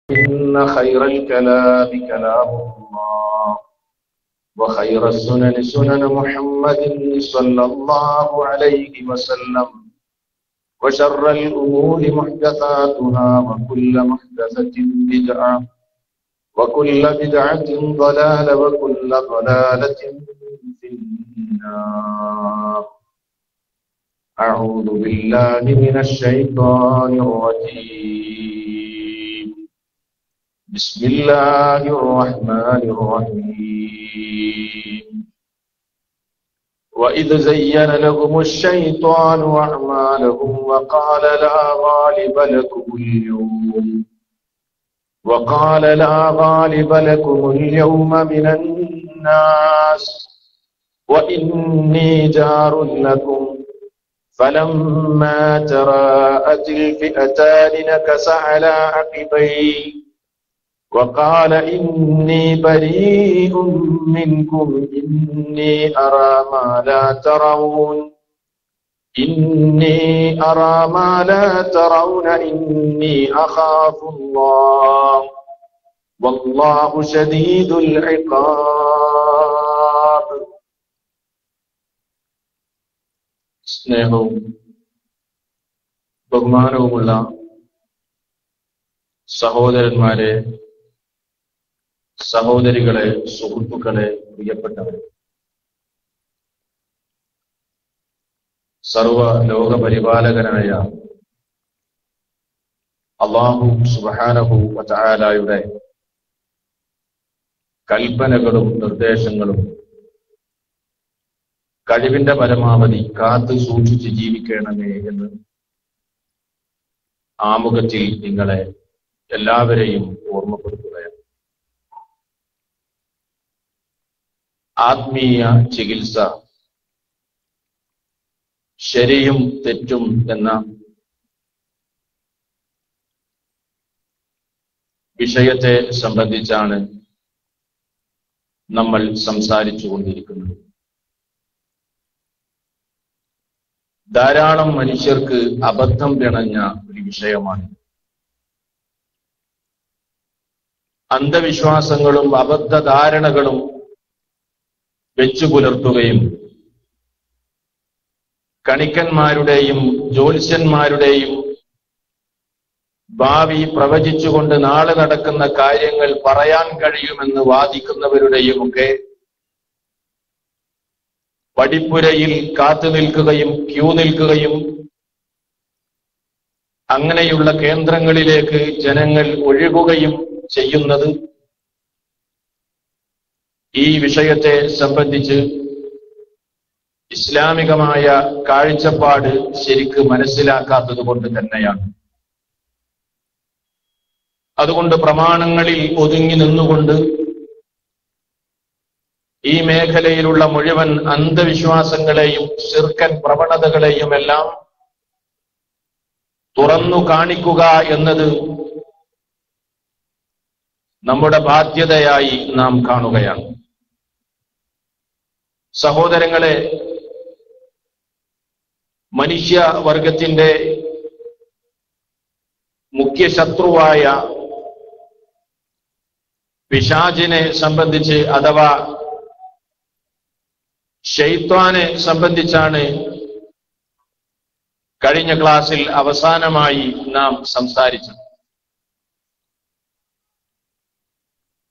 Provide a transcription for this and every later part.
إن خير الكلام كلام الله وخير السنن سنن محمد صلى الله عليه وسلم وشر الأمور محدثاتها وكل محدثة بدعة وكل بدعة ضلالة وكل ضلالة في النار. أعوذ بالله من الشيطان الرجيم. بسم الله الرحمن الرحيم. وإذ زين لهم الشيطان أعمالهم وقال لا غالب لكم اليوم من الناس وإني جار لكم فلما تراءت الفئتان نكص على عقبيه وقال إني بريء منكم إني أرى ما لا ترون إني أخاف الله والله شديد العقاب. സ്നേഹവും ബഹുമാനവുമുള്ള സഹോദരന്മാരെ, സഹോദരികളെ, സുഹൃത്തുക്കളെ, പ്രിയപ്പെട്ടവരെ, സർവ ലോക പരിപാലകനായ അല്ലാഹു സുബ്ഹാനഹു വ തആലയുടെ കൽപ്പനകളും നിർദ്ദേശങ്ങളും കഴിവിന്റെ പരമാവധി കാത്തു സൂക്ഷിച്ച് ജീവിക്കണമേ എന്ന് ആമുഖത്തിൽ നിങ്ങളെ എല്ലാവരെയും ഓർമ്മപ്പെടുത്തുകയാണ്. ആത്മീയ ചികിത്സ, ശരിയും തെറ്റും എന്ന വിഷയത്തെ സംബന്ധിച്ചാണ് നമ്മൾ സംസാരിച്ചു കൊണ്ടിരിക്കുന്നത്. ധാരാളം മനുഷ്യർക്ക് അബദ്ധം പിണഞ്ഞ ഒരു വിഷയമാണ്. അന്ധവിശ്വാസങ്ങളും അബദ്ധധാരണകളും വെച്ചു പുലർത്തുകയും കണിക്കന്മാരുടെയും ജ്യോത്സ്യന്മാരുടെയും ഭാവി പ്രവചിച്ചുകൊണ്ട് നാളെ നടക്കുന്ന കാര്യങ്ങൾ പറയാൻ കഴിയുമെന്ന് വാദിക്കുന്നവരുടെയും ഒക്കെ പടിപ്പുരയിൽ കാത്തു നിൽക്കുകയും ക്യൂ നിൽക്കുകയും അങ്ങനെയുള്ള കേന്ദ്രങ്ങളിലേക്ക് ജനങ്ങൾ ഒഴുകുകയും ചെയ്യുന്നത് ഈ വിഷയത്തെ സംബന്ധിച്ച് ഇസ്ലാമികമായ കാഴ്ചപ്പാട് ശരിക്ക് മനസ്സിലാക്കാത്തത് കൊണ്ട് തന്നെയാണ്. അതുകൊണ്ട് പ്രമാണങ്ങളിൽ ഒതുങ്ങി നിന്നുകൊണ്ട് ഈ മേഖലയിലുള്ള മുഴുവൻ അന്ധവിശ്വാസങ്ങളെയും ശിർക്കൻ പ്രവണതകളെയും എല്ലാം തുറന്നു കാണിക്കുക എന്നത് നമ്മുടെ ബാധ്യതയായി നാം കാണുകയാണ്. സഹോദരങ്ങളെ, മനുഷ്യവർഗത്തിന്റെ മുഖ്യ ശത്രുവായ പിശാചിനെ സംബന്ധിച്ച് അഥവാ ശൈത്വാനെ സംബന്ധിച്ചാണ് കഴിഞ്ഞ ക്ലാസ്സിൽ അവസാനമായി നാം സംസാരിച്ചത്.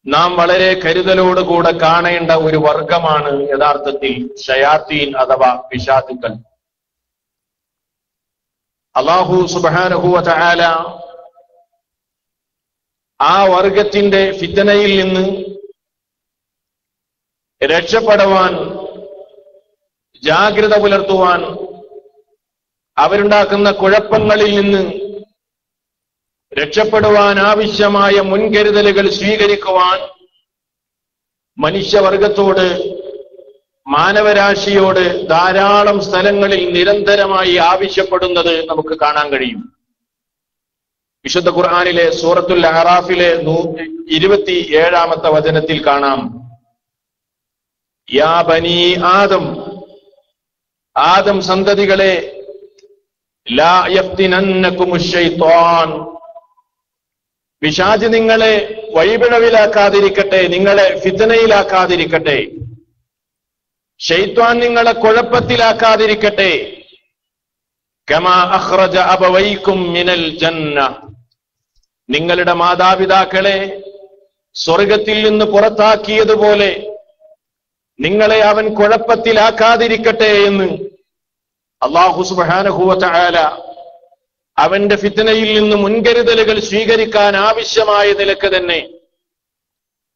നാം വളരെ കരുതലോടുകൂടെ കാണേണ്ട ഒരു വർഗമാണ് യഥാർത്ഥത്തിൽ ശയാത്തീൻ അഥവാ പിശാചുക്കൾ. അല്ലാഹു സുബ്ഹാനഹു വ തആല ആ വർഗത്തിന്റെ ഫിത്നയിൽ നിന്ന് രക്ഷപ്പെടുവാൻ, ജാഗ്രത പുലർത്തുവാൻ, അവരുണ്ടാക്കുന്ന കുഴപ്പങ്ങളിൽ നിന്ന് രക്ഷപ്പെടുവാൻ ആവശ്യമായ മുൻകരുതലുകൾ സ്വീകരിക്കുവാൻ മനുഷ്യവർഗത്തോട്, മാനവരാശിയോട് ധാരാളം സ്ഥലങ്ങളിൽ നിരന്തരമായി ആവശ്യപ്പെടുന്നത് നമുക്ക് കാണാൻ കഴിയും. വിശുദ്ധ ഖുർആനിലെ സൂറത്തുൽ അറാഫിലെ 27-ാമത്തെ വചനത്തിൽ കാണാം, യാ ബനി ആദം, ആദം സന്തതികളെ, ലാ യഫ്തിനന്നകുമുശ് ശൈത്വാൻ, പിശാച് നിങ്ങളെ വഴിപിഴവിലാക്കാതിരിക്കട്ടെ, നിങ്ങളെ ഫിത്നയിലാക്കാതിരിക്കട്ടെ, ശൈത്വാൻ നിങ്ങളെ കുഴപ്പത്തിലാക്കാതിരിക്കട്ടെ. കമാ അഖ്റജ അബവൈക്കും മിനൽ ജന്ന, നിങ്ങളുടെ മാതാപിതാക്കളെ സ്വർഗത്തിൽ നിന്ന് പുറത്താക്കിയതുപോലെ നിങ്ങളെ അവൻ കുഴപ്പത്തിലാക്കാതിരിക്കട്ടെ എന്ന് അല്ലാഹു സുബ്ഹാനഹു വ തആല അവന്റെ ഫിത്നയിൽ നിന്ന് മുൻകരുതലുകൾ സ്വീകരിക്കാൻ ആവശ്യമായ നിലക്ക് തന്നെ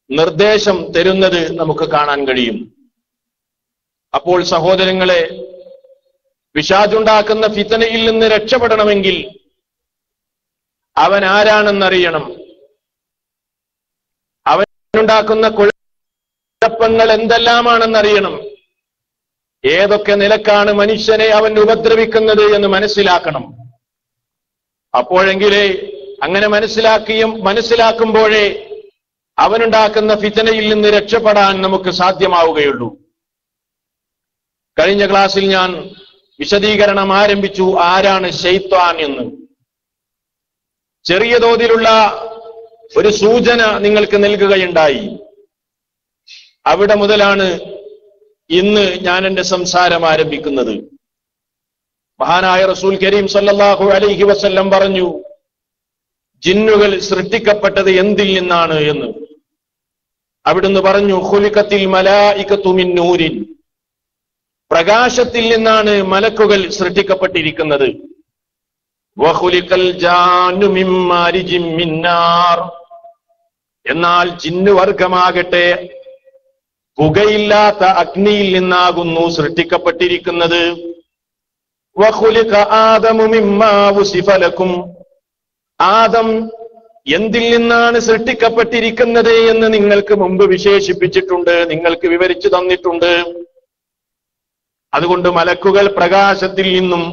നിർദ്ദേശം തരുന്നത് നമുക്ക് കാണാൻ കഴിയും. അപ്പോൾ സഹോദരങ്ങളെ, പിശാചുണ്ടാക്കുന്ന ഫിത്നയിൽ നിന്ന് രക്ഷപ്പെടണമെങ്കിൽ അവൻ ആരാണെന്നറിയണം. അവനുണ്ടാക്കുന്ന കുഴപ്പങ്ങൾ എന്തെല്ലാമാണെന്നറിയണം. ഏതൊക്കെ നിലക്കാണ് മനുഷ്യനെ അവൻ ഉപദ്രവിക്കുന്നത് എന്ന് മനസ്സിലാക്കണം. അപ്പോഴെങ്കിലേ, അങ്ങനെ മനസ്സിലാക്കുമ്പോഴേ അവനുണ്ടാക്കുന്ന ഫിത്നയിൽ നിന്ന് രക്ഷപ്പെടാൻ നമുക്ക് സാധ്യമാവുകയുള്ളൂ. കഴിഞ്ഞ ക്ലാസ്സിൽ ഞാൻ വിശദീകരണം ആരംഭിച്ചു ആരാണ് ശൈത്വാൻ എന്ന്. ചെറിയ തോതിലുള്ള ഒരു സൂചന നിങ്ങൾക്ക് നൽകുകയുണ്ടായി. അവിടെ മുതലാണ് ഇന്ന് ഞാൻ എന്റെ സംസാരം ആരംഭിക്കുന്നത്. മഹാനായ റസൂൽ കരീം സല്ലല്ലാഹു അലൈഹി വസല്ലം പറഞ്ഞു, ജിന്നുകൾ സൃഷ്ടിക്കപ്പെട്ടത് എന്തിൽ നിന്നാണ് എന്ന്. അവിടുന്ന് പറഞ്ഞു, ഖുലിഖത്തിൽ മലായികതു മിൻ നൂരിൻ, പ്രകാശത്തിൽ നിന്നാണ് മലക്കുകൾ സൃഷ്ടിക്കപ്പെട്ടിരിക്കുന്നത്. വഖുലിഖൽ ജാന്നു മിൻ മാരിജിൻ മിൻ നാർ, എന്നാൽ ജിന്നുവർഗമാകട്ടെ പുകയില്ലാത്ത അഗ്നിയിൽ നിന്നാകുന്നു സൃഷ്ടിക്കപ്പെട്ടിരിക്കുന്നത്. വഖുലിഖ ആദമു മിമ്മാ വസിഫ ലക്കും, ആദം എന്തിൽ നിന്നാണ് സൃഷ്ടിക്കപ്പെട്ടിരിക്കുന്നത് എന്ന് നിങ്ങൾക്ക് മുമ്പ് വിശേഷിപ്പിച്ചിട്ടുണ്ട്, നിങ്ങൾക്ക് വിവരിച്ചു തന്നിട്ടുണ്ട്. അതുകൊണ്ട് മലക്കുകൾ പ്രകാശത്തിൽ നിന്നും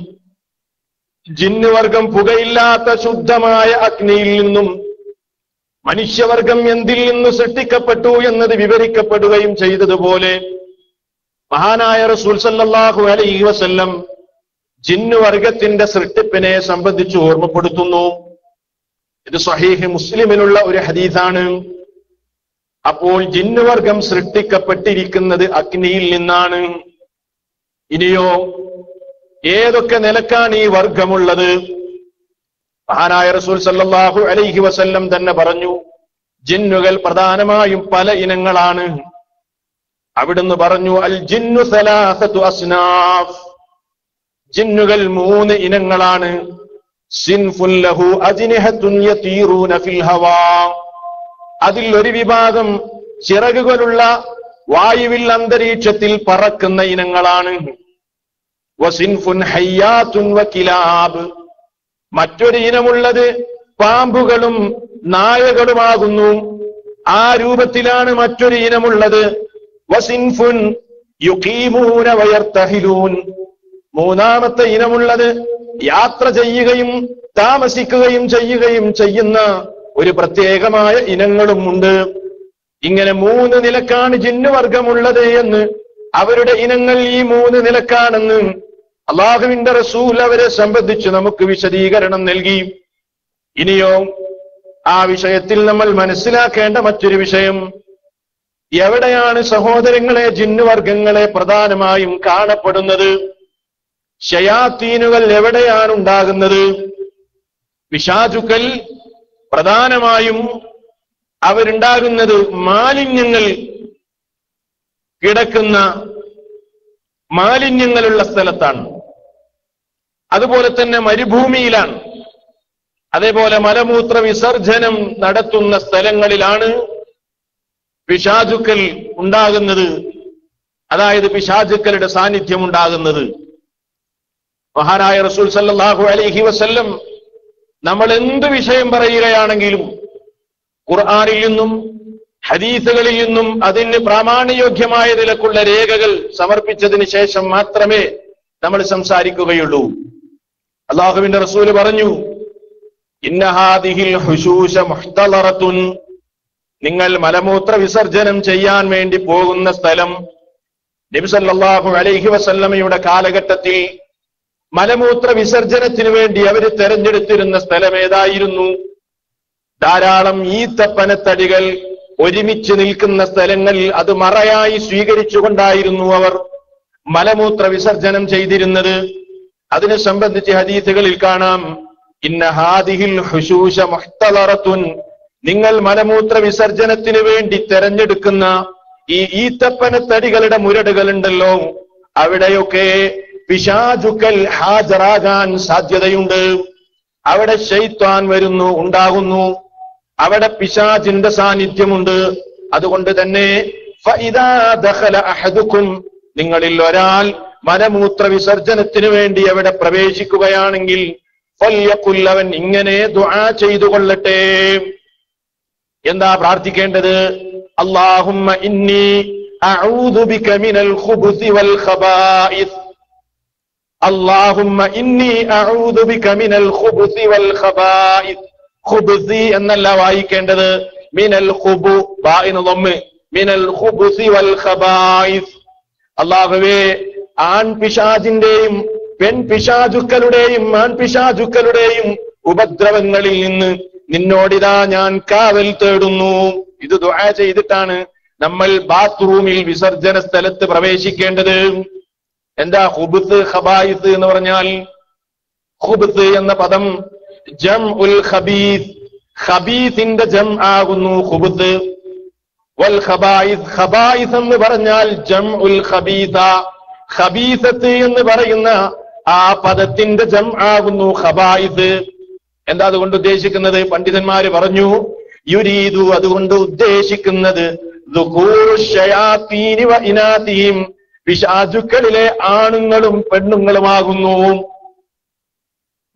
ജിന്നുവർഗം പുകയില്ലാത്ത ശുദ്ധമായ അഗ്നിയിൽ നിന്നും മനുഷ്യവർഗം എന്തിൽ നിന്ന് സൃഷ്ടിക്കപ്പെട്ടു എന്നത് വിവരിക്കപ്പെടുകയും ചെയ്തതുപോലെ മഹാനായ റസൂൽ സല്ലല്ലാഹു അലൈഹി വസല്ലം ജിന്നുവർഗത്തിന്റെ സൃഷ്ടിപ്പിനെ സംബന്ധിച്ച് ഓർമ്മപ്പെടുത്തുന്നു. ഇത് സ്വഹീഹ് മുസ്ലിമിലുള്ള ഒരു ഹദീസാണ്. അപ്പോൾ ജിന്നുവർഗം സൃഷ്ടിക്കപ്പെട്ടിരിക്കുന്നത് അഗ്നിയിൽ നിന്നാണ്. ഇനിയോ ഏതൊക്കെ നിലക്കാണ് ഈ വർഗമുള്ളത്? മഹാനായ റസൂൽ സല്ലല്ലാഹു അലൈഹി വസല്ലം തന്നെ പറഞ്ഞു, ജിന്നുകൾ പ്രധാനമായും പല ഇനങ്ങളാണ്. അവിടുന്ന് പറഞ്ഞു, അൽ ജിന്നു സലാസതു അസ്നാഫ്, ജിന്നുകൾ 3 ഇനങ്ങളാണ്. സിൻഫുൻ ലഹു അജ്നിഹത്തുൻ യതീറൂന ഫിൽ ഹവാ, അതിൽ ഒരു വിഭാഗം ചിറകുകളുള്ള വായുവിൽ അന്തരീക്ഷത്തിൽ പറക്കുന്ന ഇനങ്ങളാണ്. വസിൻഫുൻ ഹയ്യാത്തുൻ വകിലാബ്, മറ്റൊരു ഇനമുള്ളത് പാമ്പുകളും നായകളുമാകുന്നു. ആ രൂപത്തിലാണ് മറ്റൊരു ഇനമുള്ളത്. വസിൻഫുൻ യുഖീമൂന വയർതഹിലൂൻ, മൂന്നാമത്തെ ഇനമുള്ളത് യാത്ര ചെയ്യുകയും താമസിക്കുകയും ചെയ്യുന്ന ഒരു പ്രത്യേകമായ ഇനങ്ങളും ഉണ്ട്. ഇങ്ങനെ 3 നിലക്കാണ് ജിന്നുവർഗമുള്ളത് എന്ന്, അവരുടെ ഇനങ്ങൾ ഈ 3 നിലക്കാണെന്ന് അള്ളാഹുവിന്റെ റസൂൽ അവരെ സംബന്ധിച്ച് നമുക്ക് വിശദീകരണം നൽകി. ഇനിയോ ആ വിഷയത്തിൽ നമ്മൾ മനസ്സിലാക്കേണ്ട മറ്റൊരു വിഷയം, എവിടെയാണ് സഹോദരങ്ങളെ ജിന്നുവർഗങ്ങളെ പ്രധാനമായും കാണപ്പെടുന്നത്? ശയാത്തീനുകൾ എവിടെയാണ് ഉണ്ടാകുന്നത്? പിശാചുക്കൾ പ്രധാനമായും അവരുണ്ടാകുന്നത് മാലിന്യങ്ങൾ കിടക്കുന്ന മാലിന്യങ്ങളുള്ള സ്ഥലത്താണ്. അതുപോലെ തന്നെ മരുഭൂമിയിലാണ്. അതേപോലെ മലമൂത്ര വിസർജനം നടത്തുന്ന സ്ഥലങ്ങളിലാണ് പിശാചുക്കൾ ഉണ്ടാകുന്നത്, അതായത് പിശാചുക്കളുടെ സാന്നിധ്യം ഉണ്ടാകുന്നത്. മഹാനായ റസൂൽ സല്ലല്ലാഹു അലൈഹി വസല്ലം നമ്മൾ എന്ത് വിഷയം പറയുകയാണെങ്കിലും ഖുർആനിൽ നിന്നും ഹദീസുകളിൽ നിന്നും അതിന് പ്രാമാണ്യയോഗ്യമായ നിലക്കുള്ള രേഖകൾ സമർപ്പിച്ചതിന് ശേഷം മാത്രമേ നമ്മൾ സംസാരിക്കുകയുള്ളൂ. അല്ലാഹുവിന്റെ റസൂൽ പറഞ്ഞു, ഇന്ന ഹാദിഹിൽ ഹുശൂശ മുഹ്തളറത്തുൻ, നിങ്ങൾ മലമൂത്ര വിസർജനം ചെയ്യാൻ വേണ്ടി പോകുന്ന സ്ഥലം, നബി സല്ലല്ലാഹു അലൈഹി വസല്ലമയുടെ കാലഘട്ടത്തിൽ മലമൂത്ര വിസർജനത്തിന് വേണ്ടി അവർ തെരഞ്ഞെടുത്തിരുന്ന സ്ഥലം ഏതായിരുന്നു? ധാരാളം ഈത്തപ്പനത്തടികൾ ഒരുമിച്ച് നിൽക്കുന്ന സ്ഥലങ്ങളിൽ അത് മറയായി സ്വീകരിച്ചുകൊണ്ടായിരുന്നു അവർ മലമൂത്ര വിസർജനം ചെയ്തിരുന്നത്. അതിനെ സംബന്ധിച്ച് ഹദീസുകളിൽ കാണാം, ഇന്ന ഹാദിഹിൽ ഹുശൂശ മുഹ്തളറത്തുൻ, നിങ്ങൾ മലമൂത്ര വിസർജനത്തിന് വേണ്ടി തെരഞ്ഞെടുക്കുന്ന ഈ ഈത്തപ്പനത്തടികളുടെ മുരടുകളുണ്ടല്ലോ, അവിടെയൊക്കെ പിശാചുക്കൾ ഹാജരാകാൻ സാധ്യതയുണ്ട്. അവിടെ ശൈത്വാൻ വരുന്നു, ഉണ്ടാകുന്നു. അവിടെ പിശാചിന്റെ സാന്നിധ്യമുണ്ട്. അതുകൊണ്ട് തന്നെ ഫഇദാ ദഖല അഹദുക്കും, നിങ്ങളിൽ ഒരാൾ മലമൂത്ര വിസർജനത്തിന് വേണ്ടി അവിടെ പ്രവേശിക്കുകയാണെങ്കിൽ ഫൽയഖുൽ, അവൻ ഇങ്ങനെ ദുആ ചെയ്തു കൊള്ളട്ടെ. എന്താ പ്രാർത്ഥിക്കേണ്ടത്? അല്ലാഹുമ്മ ഇന്നി അഊദു ബിക മിനൽ ഖുബുസി വൽ ഖബായിസ്. അല്ലാഹുമ്മ ഇന്നി അഊദു ബിക മിനൽ ഖുബുസി വൽ ഖബായിസ്. ഖുബുസി എന്നല്ല വായിക്കേണ്ടത്, മിനൽ ഖുബു, ബാഇന് ദമ്മ്, മിനൽ ഖുബുസി വൽ ഖബായിസ്. അല്ലാഹുവേ, ആൺപിശാചിന്റെയും പെൺപിശാചുക്കളുടെയും ആൺപിശാചുക്കളുടെയും ഉപദ്രവങ്ങളിൽ നിന്ന് നിന്നോടിതാ ഞാൻ കാവൽ തേടുന്നു. ഇത് ദുആ ചെയ്തിട്ടാണ് നമ്മൾ ബാത്റൂമിൽ വിസർജന സ്ഥലത്ത് പ്രവേശിക്കേണ്ടത്. എന്താ ഖുബുസ് ഖബായിസ് എന്ന് പറഞ്ഞാൽ? ഖുബുസ് എന്ന പദം ജംഉൽ ഖബീസ്, ഖബീസിന്റെ ജം ആകുന്നു ഖുബുസ്. വൽ ഖബായിസ്, ഖബായിസ് എന്ന് പറഞ്ഞാൽ ജംഉൽ ഖബീസ, ഖബീസത്ത് എന്ന് പറയുന്ന ആ പദത്തിന്റെ ജം ആകുന്നു ഖബായിസ്. എന്താ അതുകൊണ്ട് ഉദ്ദേശിക്കുന്നത്? പണ്ഡിതന്മാര് പറഞ്ഞു, യുരീദു, അതുകൊണ്ട് ഉദ്ദേശിക്കുന്നത് ദുഖൂറുശ്ശയാത്തീനി വ ഇനാതീം, പിശാചുക്കളിലെ ആണുങ്ങളും പെണ്ണുങ്ങളുമാകുന്നു.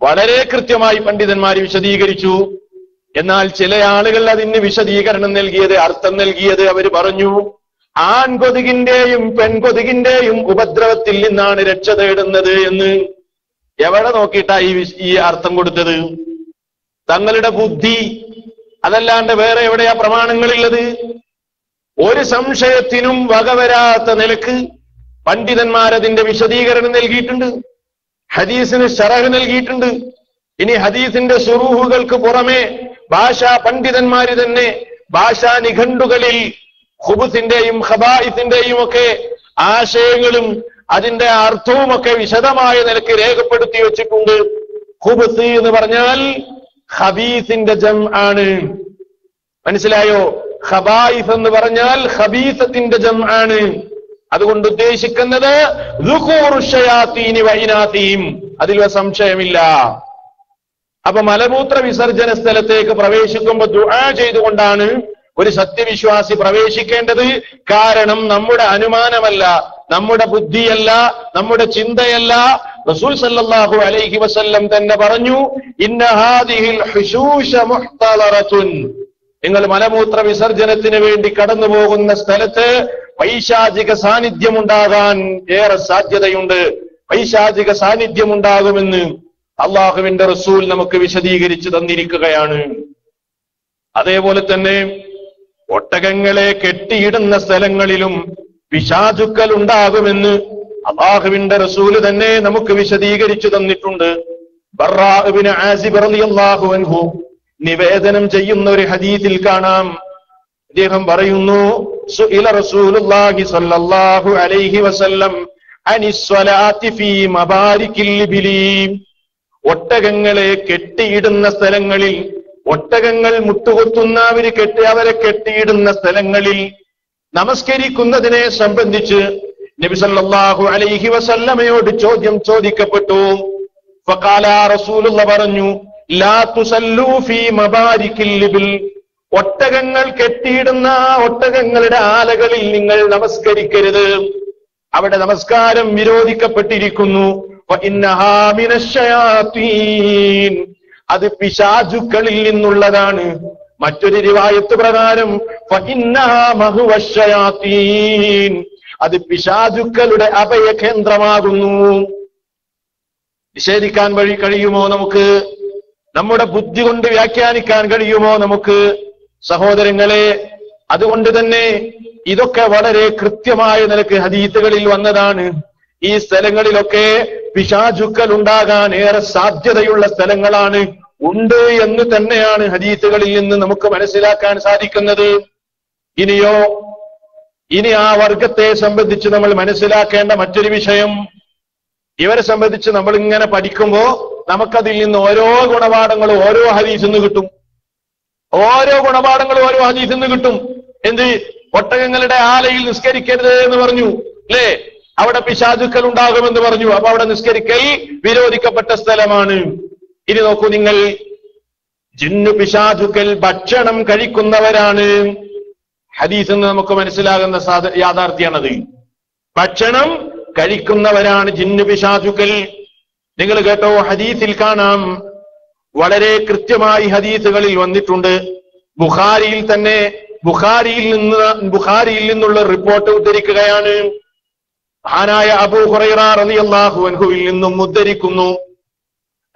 വളരെ കൃത്യമായി പണ്ഡിതന്മാര് വിശദീകരിച്ചു. എന്നാൽ ചില ആളുകൾ അതിന് വിശദീകരണം നൽകിയത്, അർത്ഥം നൽകിയത്, അവര് പറഞ്ഞു ആൺകൊതുകിന്റെയും പെൺകൊതുകിന്റെയും ഉപദ്രവത്തിൽ നിന്നാണ് രക്ഷ തേടുന്നത് എന്ന്. എവിടെ നോക്കിയിട്ടാ ഈ അർത്ഥം കൊടുത്തത്? തങ്ങളുടെ ബുദ്ധി, അതല്ലാണ്ട് വേറെ എവിടെയാ പ്രമാണങ്ങളുള്ളത്? ഒരു സംശയത്തിനും വകവരാത്ത നിലക്ക് പണ്ഡിതന്മാരതിന്റെ വിശദീകരണം നൽകിയിട്ടുണ്ട്, ഹദീസിന് ശറഹ് നൽകിയിട്ടുണ്ട്. ഇനി ഹദീസിന്റെ ശുറൂഹുകൾക്ക് പുറമെ ഭാഷാ പണ്ഡിതന്മാര് തന്നെ ഭാഷാ നിഘണ്ടുകളിൽ ഖുബുസിന്റെയും ഖബായിസിന്റെയും ഒക്കെ ആശയങ്ങളും അതിന്റെ അർത്ഥവുമൊക്കെ വിശദമായ നിലക്ക് രേഖപ്പെടുത്തി വെച്ചിട്ടുണ്ട്. ഖുബുസ് എന്ന് പറഞ്ഞാൽ ഖബീസിന്റെ ജം ആണ്, മനസ്സിലായോ? ഖബായിസ് എന്ന് പറഞ്ഞാൽ ഖബീസത്തിന്റെ ജം ആണ്. അതുകൊണ്ട് ഉദ്ദേശിക്കുന്നത് ദുഖൂറുശ്ശയാത്തീനി വ ഇനാതീം, അതിൽ സംശയമില്ല. അപ്പൊ മലമൂത്ര വിസർജന സ്ഥലത്തേക്ക് പ്രവേശിക്കുമ്പോൾ ദുആ ചെയ്തുകൊണ്ടാണ് ഒരു സത്യവിശ്വാസി പ്രവേശിക്കേണ്ടത്. കാരണം നമ്മുടെ അനുമാനമല്ല, നമ്മുടെ ബുദ്ധിയല്ല, നമ്മുടെ ചിന്തയല്ല. റസൂൽ സല്ലല്ലാഹു അലൈഹി വസല്ലം തന്നെ പറഞ്ഞു, ഇന്ന ഹാദിഹിൽ ഹുശൂശ മുഹ്തളറത്തുൻ, നിങ്ങൾ മലമൂത്ര വിസർജനത്തിന് വേണ്ടി കടന്നു പോകുന്ന സ്ഥലത്ത് പൈശാചിക സാന്നിധ്യം ഉണ്ടാകാൻ ഏറെ സാധ്യതയുണ്ട്, പൈശാചിക സാന്നിധ്യം ഉണ്ടാകുമെന്ന് അള്ളാഹുവിന്റെ റസൂൽ നമുക്ക് വിശദീകരിച്ചു തന്നിരിക്കുകയാണ്. അതേപോലെ തന്നെ ഒട്ടകങ്ങളെ കെട്ടിയിടുന്ന സ്ഥലങ്ങളിലും പിശാചുക്കൾ ഉണ്ടാകുമെന്ന് അള്ളാഹുവിന്റെ റസൂല് തന്നെ നമുക്ക് വിശദീകരിച്ചു തന്നിട്ടുണ്ട്. ബർറാ ഇബ്നു ആസിബ് റളിയല്ലാഹു അൻഹു നിവേദനം ചെയ്യുന്ന ഒരു ഹദീസിൽ കാണാം, അദ്ദേഹം പറയുന്നു, സുഇല റസൂലുള്ളാഹി സ്വല്ലല്ലാഹു അലൈഹി വസല്ലം അനിസ് സ്വലാത്തി ഫീ മബാരിക്കിൽ ഇബ്ലി, ഒട്ടകങ്ങളെ കെട്ടിയിടുന്ന സ്ഥലങ്ങളിൽ, ഒട്ടകങ്ങൾ മുട്ടുകൊത്തുന്ന അവരെ കെട്ടിയിടുന്ന സ്ഥലങ്ങളിൽ നമസ്കരിക്കുന്നതിനെ സംബന്ധിച്ച് നബി സല്ലല്ലാഹു അലൈഹി വസല്ലമയോട് ചോദിക്കപ്പെട്ടു. ഫഖാല, റസൂലുള്ളാഹി പറഞ്ഞു, ലാ തുസല്ലൂ ഫീ മബാരിക്കിൽ ഇബ്ൽ, ഒട്ടകങ്ങൾ കെട്ടിയിടുന്ന ഒട്ടകങ്ങളുടെ ആലകളിൽ നിങ്ങൾ നമസ്കരിക്കരുത്, അവിടെ നമസ്കാരം വിരോധിക്കപ്പെട്ടിരിക്കുന്നു. ഫഇന്നഹാ മിനശ്ശയാത്തീൻ, അത് പിശാചുക്കളിൽ നിന്നുള്ളതാണ്. മറ്റൊരു റിവായത്ത് പ്രകാരം ഫഇന്നഹാ മഹ്വശ്ശയാത്തീൻ, അത് പിശാചുക്കളുടെ അഭയകേന്ദ്രമാകുന്നു. നിഷേധിക്കാൻ കഴിയുമോ നമുക്ക്? നമ്മുടെ ബുദ്ധി കൊണ്ട് വ്യാഖ്യാനിക്കാൻ കഴിയുമോ നമുക്ക്? സഹോദരങ്ങളെ, അതുകൊണ്ട് തന്നെ ഇതൊക്കെ വളരെ കൃത്യമായ നിലക്ക് ഹദീസുകളിൽ വന്നതാണ്. ഈ സ്ഥലങ്ങളിലൊക്കെ പിശാചുക്കൾ ഉണ്ടാകാൻ ഏറെ സാധ്യതയുള്ള സ്ഥലങ്ങളാണ്. ഉണ്ട് എന്ന് തന്നെയാണ് ഹദീസുകളിൽ നിന്ന് നമുക്ക് മനസ്സിലാക്കാൻ സാധിക്കുന്നത്. ഇനി ആ വർഗത്തെ സംബന്ധിച്ച് നമ്മൾ മനസ്സിലാക്കേണ്ട മറ്റൊരു വിഷയം, ഇവരെ സംബന്ധിച്ച് നമ്മൾ ഇങ്ങനെ പഠിക്കുമ്പോ നമുക്കതിൽ നിന്ന് ഓരോ ഗുണപാഠങ്ങളും ഓരോ ഹദീസിൽ നിന്ന് കിട്ടും. ഓരോ ഗുണപാഠങ്ങളും ഓരോ ഹദീസിൽ നിന്ന് കിട്ടും. എന്ത്? ഒട്ടകങ്ങളുടെ ആലയിൽ നിസ്കരിക്കരുത് എന്ന് പറഞ്ഞു, അല്ലേ? അവിടെ പിശാചുക്കൾ ഉണ്ടാകുമെന്ന് പറഞ്ഞു. അപ്പൊ അവിടെ നിസ്കരിക്കൽ വിരോധിക്കപ്പെട്ട സ്ഥലമാണ്. ഇനി നോക്കൂ നിങ്ങൾ, ജിന്നു പിശാചുക്കൾ ഭക്ഷണം കഴിക്കുന്നവരാണ്. ഹദീസിൽ നിന്ന് നമുക്ക് മനസ്സിലാകുന്ന യാഥാർത്ഥ്യമാണത്. ഭക്ഷണം കഴിക്കുന്നവരാണ് ജിന്നു പിശാചുക്കൾ. നിങ്ങൾ കേട്ടോ, ഹദീസിൽ കാണാം, വളരെ കൃത്യമായി ഹദീസുകളിൽ വന്നിട്ടുണ്ട്. ബുഖാരിയിൽ നിന്നുള്ള റിപ്പോർട്ട് ഉദ്ധരിക്കുകയാണ്. മഹാനായ അബൂ ഹുറൈറ റളിയല്ലാഹു അൻഹുവിൽ നിന്നും ഉദ്ധരിക്കുന്നു.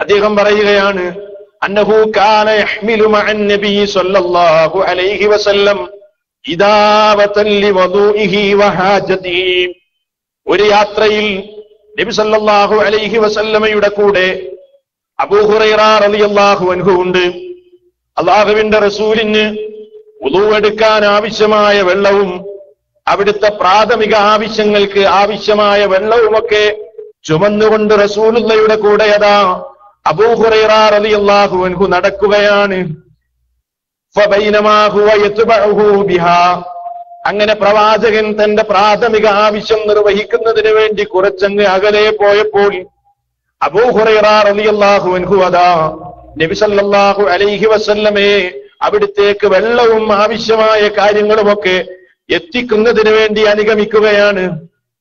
അദ്ദേഹം പറയുകയാണ്, അന്നഹു കാന യഹ്മിലു മഅൻ നബി സ്വല്ലല്ലാഹു അലൈഹി വസല്ലം ഇദാവതൻ ലിവദൂഇഹി വഹാജതിഹി. ഒരു യാത്രയിൽ നബി സല്ലല്ലാഹു അലൈഹി വസല്ലമയുടെ കൂടെ അബൂ ഹുറൈറ റളിയല്ലാഹു അൻഹു ഉണ്ട്. അല്ലാഹുവിന്റെ റസൂലിന് വുളൂ എടുക്കാൻ ആവശ്യമായ വെള്ളവും അവിടുത്തെ പ്രാഥമിക ആവശ്യങ്ങൾക്ക് ആവശ്യമായ വെള്ളവുമൊക്കെ ചുമന്നുകൊണ്ട് റസൂലുള്ളാഹിയുടെ കൂടെ അതാ അബൂ ഹുറൈറ റളിയല്ലാഹു അൻഹു നടക്കുകയാണ്. ഫബൈനമാ ഹുവ യത്ബഉഹു ബിഹാ. അങ്ങനെ പ്രവാചകൻ തന്റെ പ്രാഥമിക ആവശ്യം നിർവഹിക്കുന്നതിന് വേണ്ടി കുറച്ചങ്ങ് അകലെ പോയപ്പോൾ അബൂ ഹുറൈറ റളിയല്ലാഹു അൻഹു അതാ നബി സല്ലല്ലാഹു അലൈഹി വസല്ലമയെ അവിടത്തേക്ക് വെള്ളവും ആവശ്യമായ കാര്യങ്ങളുമൊക്കെ എത്തിക്കുന്നതിന് വേണ്ടി അനുഗമിക്കുകയാണ്.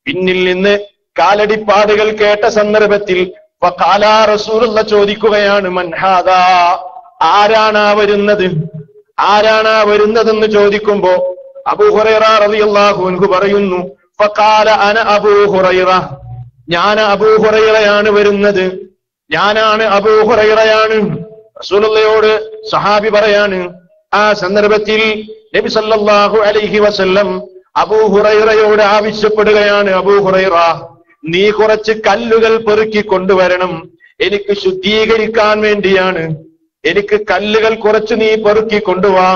പിന്നിൽ നിന്ന് കാലടിപ്പാടുകൾ കേട്ട സന്ദർഭത്തിൽ ഫഖാല റസൂലുള്ളാഹി ചോദിക്കുകയാണ്, മൻ ഹാദാ, ആരാണാ വരുന്നതെന്ന് ചോദിക്കുമ്പോ അബൂ ഹുറൈറ റളിയല്ലാഹു അൻഹു പറയുന്നു, ഫഖാല അന അബൂ ഹുറൈറ, ഞാൻ അബൂ ഹുറൈറയാണ് വരുന്നത്, ഞാനാണ് അബൂ ഹുറൈറയാണ്. റസൂലുള്ളാഹിയോട് സഹാബി പറയാണ്. ആ സന്ദർഭത്തിൽ നബി സല്ലല്ലാഹു അലൈഹി വസല്ലം അബൂ ഹുറൈറയോട് ആവശ്യപ്പെടുകയാണ്, അബൂ ഹുറൈറ, നീ കുറച്ച് കല്ലുകൾ പെറുക്കി കൊണ്ടുവരണം, എനിക്ക് ശുദ്ധീകരിക്കാൻ വേണ്ടിയാണ്. എനിക്ക് കല്ലുകൾ കുറച്ച് നീ പെറുക്കി കൊണ്ടുവാ.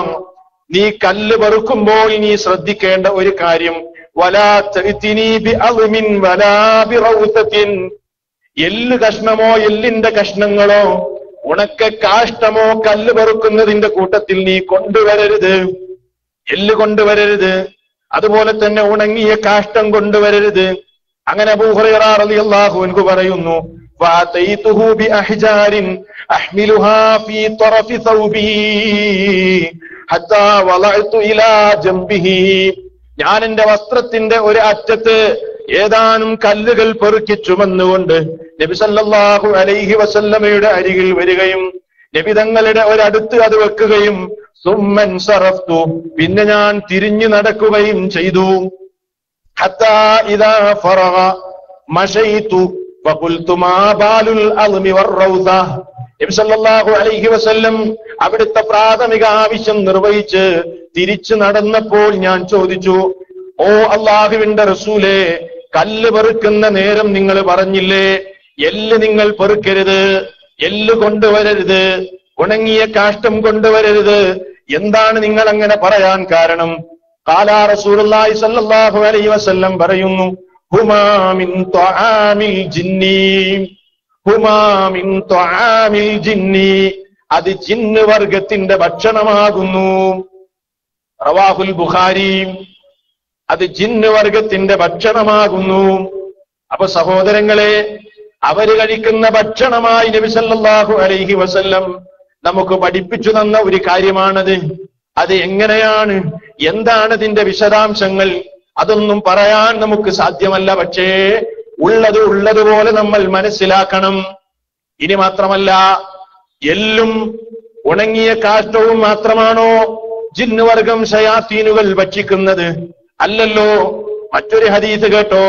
നീ കല്ല് പെറുക്കുമ്പോൾ നീ ശ്രദ്ധിക്കേണ്ട ഒരു കാര്യം, വലാ തഅ്തിനി ബിഅദ്മിൻ വലാ ബിറൗതത്തിൻ, എല്ല് കഷ്ണമോ എല്ലിന്റെ കഷ്ണങ്ങളോ ഉണക്ക കാഷ്ടമോ കല്ല് പെറുക്കുന്നതിന്റെ കൂട്ടത്തിൽ നീ കൊണ്ടുവരരുത്, എല്ല് കൊണ്ടുവരരുത്. അതുപോലെ തന്നെ ഉണങ്ങിയ കാഷ്ടം കൊണ്ടുവരരുത്. അങ്ങനെ അബൂ ഹുറൈറ റളിയല്ലാഹു അൻഹു പറയുന്നു, ഫഅതൈതുഹു ബിഅഹ്ജാരിൻ അഹ്മിലുഹാ ഫീ ത്വറഫി സൗബി ഹത്താ വളഅതു ഇലാ ജംബിഹി. ഞാൻ എന്റെ വസ്ത്രത്തിന്റെ ഒരു അറ്റത്ത് ഏതാനും കല്ലുകൾ പെറുക്കി ചുമന്നുകൊണ്ട് നബി സല്ലല്ലാഹു അലൈഹി വസല്ലമയുടെ അരികിൽ വരികയും നബി തങ്ങളുടെ ഒരടുത്ത് അത് വെക്കുകയും സുമ്മൻ സറഫ്തു, പിന്നെ ഞാൻ തിരിഞ്ഞു നടക്കുകയും ചെയ്തു. ഹത്താ ഇദാ ഫറഗ മശൈതു ഫഖുൽതു മാ ബാലുൽ അദ്മി വറൗദ. നബി സല്ലല്ലാഹു അലൈഹി വസല്ലം അവിടുത്തെ പ്രാഥമിക ആവശ്യം നിർവഹിച്ച് തിരിച്ചു നടന്നപ്പോൾ ഞാൻ ചോദിച്ചു, ഓ അല്ലാഹുവിന്റെ റസൂലേ, കല്ല് പെറുക്കുന്ന നേരം നിങ്ങൾ പറഞ്ഞില്ലേ എല്ല് നിങ്ങൾ പെറുക്കരുത്, എല്ല് കൊണ്ടുവരരുത്, ഉണങ്ങിയ കാഷ്ടം കൊണ്ടുവരരുത്, എന്താണ് നിങ്ങൾ അങ്ങനെ പറയാൻ കാരണം? ഖാല റസൂലുള്ളാഹി സ്വല്ലല്ലാഹു അലൈഹി വസല്ലം പറയുന്നു, ഹുമാ മിൻ ത്വആമിൽ ജിന്നി, ഹുമാ മിൻ ത്വആമിൽ ജിന്നി, അത് ജിന്ന് വർഗത്തിന്റെ ഭക്ഷണമാകുന്നു. റവാഹുൽ ബുഖാരി. അത് ജിന്ന് വർഗത്തിന്റെ ഭക്ഷണമാകുന്നു. അപ്പൊ സഹോദരങ്ങളെ, അവര് കഴിക്കുന്ന ഭക്ഷണമായി നബി സല്ലല്ലാഹു അലൈഹി വസല്ലം നമുക്ക് പഠിപ്പിച്ചു തന്ന ഒരു കാര്യമാണത്. അത് എങ്ങനെയാണ്, എന്താണ് ഇതിന്റെ വിശദാംശങ്ങൾ, അതൊന്നും പറയാൻ നമുക്ക് സാധ്യമല്ല. പക്ഷേ ഉള്ളതുപോലെ നമ്മൾ മനസ്സിലാക്കണം. ഇനി മാത്രമല്ല, എല്ലും ഉണങ്ങിയ കാഷ്ടവും മാത്രമാണോ ജിന്നുവർഗം ശയാത്തീനുകൾ ഭക്ഷിക്കുന്നത്? അല്ലല്ലോ. മറ്റൊരു ഹദീസ് കേട്ടോ,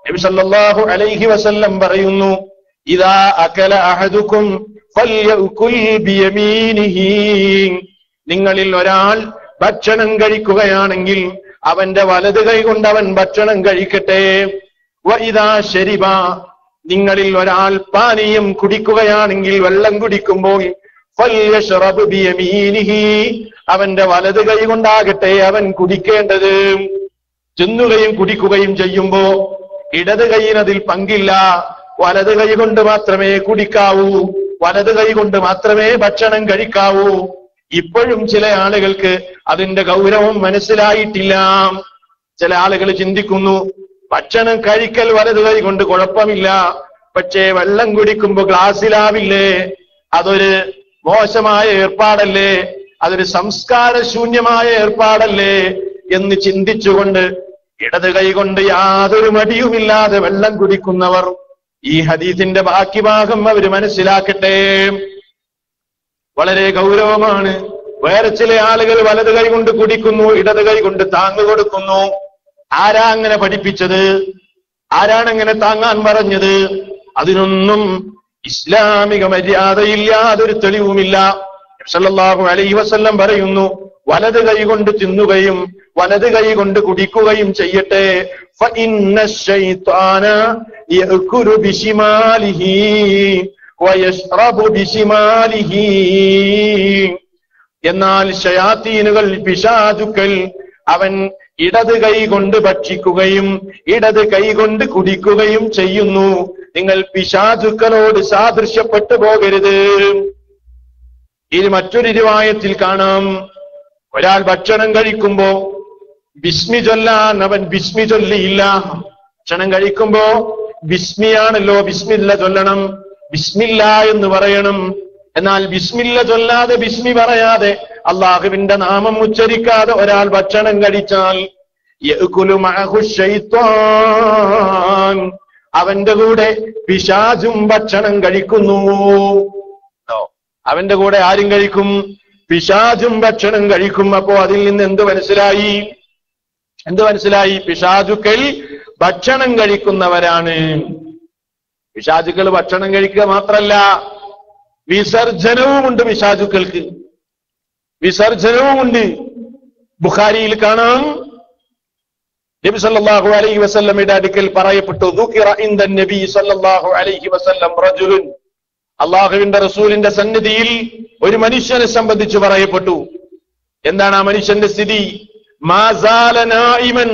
നബി സല്ലല്ലാഹു അലൈഹി വസല്ലം പറയുന്നു, ഇദാ അകല അഹദുക്കും ഫൽയകുൽ ബിയമീനിഹി, നിങ്ങളിൽ ഒരാൾ ഭക്ഷണം കഴിക്കുകയാണെങ്കിൽ അവന്റെ വലത് കൈ കൊണ്ട് അവൻ ഭക്ഷണം കഴിക്കട്ടെ. വഇദാ ശരിബ, നിങ്ങളിൽ ഒരാൾ പാനീയം കുടിക്കുകയാണെങ്കിൽ വെള്ളം കുടിക്കുമ്പോൾ ഫൽയശ്റബ് ബിയമീനിഹി, അവന്റെ വലത് കൈ കൊണ്ടാകട്ടെ അവൻ കുടിക്കേണ്ടത്. തിന്നുകയും കുടിക്കുകയും ചെയ്യുമ്പോ ഇടത് കൈയിനതിൽ പങ്കില്ല. വലത് കൈ കൊണ്ട് മാത്രമേ കുടിക്കാവൂ, വലത് കൈ കൊണ്ട് മാത്രമേ ഭക്ഷണം കഴിക്കാവൂ. ഇപ്പോഴും ചില ആളുകൾക്ക് അതിന്റെ ഗൗരവം മനസ്സിലായിട്ടില്ല. ചില ആളുകൾ ചിന്തിക്കുന്നു ഭക്ഷണം കഴിക്കൽ വലത് കൈ കൊണ്ട് കുഴപ്പമില്ല, പക്ഷേ വെള്ളം കുടിക്കുമ്പോ ഗ്ലാസ്സിലാവില്ലേ, അതൊരു മോശമായ ഏർപ്പാടല്ലേ, അതൊരു സംസ്കാരശൂന്യമായ ഏർപ്പാടല്ലേ എന്ന് ചിന്തിച്ചുകൊണ്ട് ഇടത് കൈ കൊണ്ട് യാതൊരു മടിയുമില്ലാതെ വെള്ളം കുടിക്കുന്നവർ ഈ ഹദീസിന്റെ ബാക്കി ഭാഗം അവര് മനസ്സിലാക്കട്ടെ. വളരെ ഗൗരവമാണ്. വേറെ ചില ആളുകൾ വലത് കൈ കൊണ്ട് കുടിക്കുന്നു, ഇടത് കൈ കൊണ്ട് താങ്ങ് കൊടുക്കുന്നു. ആരാ അങ്ങനെ പഠിപ്പിച്ചത്? ആരാണ് അങ്ങനെ താങ്ങാൻ പറഞ്ഞത്? അതിനൊന്നും ഇസ്ലാമിക മര്യാദയിൽ യാതൊരു തെളിവുമില്ല. സല്ലല്ലാഹു അലൈഹി വസല്ലം പറയുന്നു, വലത് കൈ കൊണ്ട് തിന്നുകയും വലത് കൈ കൊണ്ട് കുടിക്കുകയും ചെയ്യട്ടെ. ഫഇന്ന ശൈത്വാന യഅകുലു ബിശിമാലിഹി വയശ്റബു ബിശിമാലിഹി. എന്നാൽ ശയാത്തീനുകൾ, പിശാചുക്കൾ, അവൻ ഇടത് കൈ കൊണ്ട് ഭക്ഷിക്കുകയും ഇടത് കൈ കൊണ്ട് കുടിക്കുകയും ചെയ്യുന്നു. നിങ്ങൾ പിശാചുക്കളോട് സാദൃശ്യപ്പെട്ടു പോകരുത്. ഇനി മറ്റൊരു റിവായത്തിൽ കാണാം, ഒരാൾ ഭക്ഷണം കഴിക്കുമ്പോ ബിസ്മി ചൊല്ലാൻ അവൻ ബിസ്മി ചൊല്ലിയില്ല. ഭക്ഷണം കഴിക്കുമ്പോ ബിസ്മിയാണല്ലോ, ബിസ്മില്ല ചൊല്ലണം, ബിസ്മില്ല എന്ന് പറയണം. എന്നാൽ ബിസ്മില്ല ചൊല്ലാതെ, ബിസ്മി പറയാതെ, അള്ളാഹുവിന്റെ നാമം ഉച്ചരിക്കാതെ ഒരാൾ ഭക്ഷണം കഴിച്ചാൽ യഅകുലു മഅഹു ശൈത്വാൻ, അവന്റെ കൂടെ പിശാചും ഭക്ഷണം കഴിക്കുന്നു. അവന്റെ കൂടെ ആരും കഴിക്കും? പിശാചും ഭക്ഷണം കഴിക്കും. അപ്പോ അതിൽ നിന്ന് എന്ത് മനസ്സിലായി? പിശാചുക്കൾ ഭക്ഷണം കഴിക്കുന്നവരാണ്. പിശാചുക്കൾ ഭക്ഷണം കഴിക്കുക മാത്രല്ല, വിസർജനവുമുണ്ട്. പിശാചുക്കൾക്ക് വിസർജനവുമുണ്ട്. ബുഖാരിയിൽ കാണാം, നബി സല്ലല്ലാഹു അലൈഹി വസല്ലമയുടെ അടുക്കൽ പറയപ്പെട്ടു, ദുഖിറ ഇൻദൻ നബി സല്ലല്ലാഹു അലൈഹി വസല്ലം റജുലുൻ, അള്ളാഹുവിന്റെ റസൂലിന്റെ സന്നിധിയിൽ ഒരു മനുഷ്യനെ സംബന്ധിച്ച് പറയപ്പെട്ടു. എന്താണ് ആ മനുഷ്യന്റെ സ്ഥിതി? മാ സാല നായിമൻ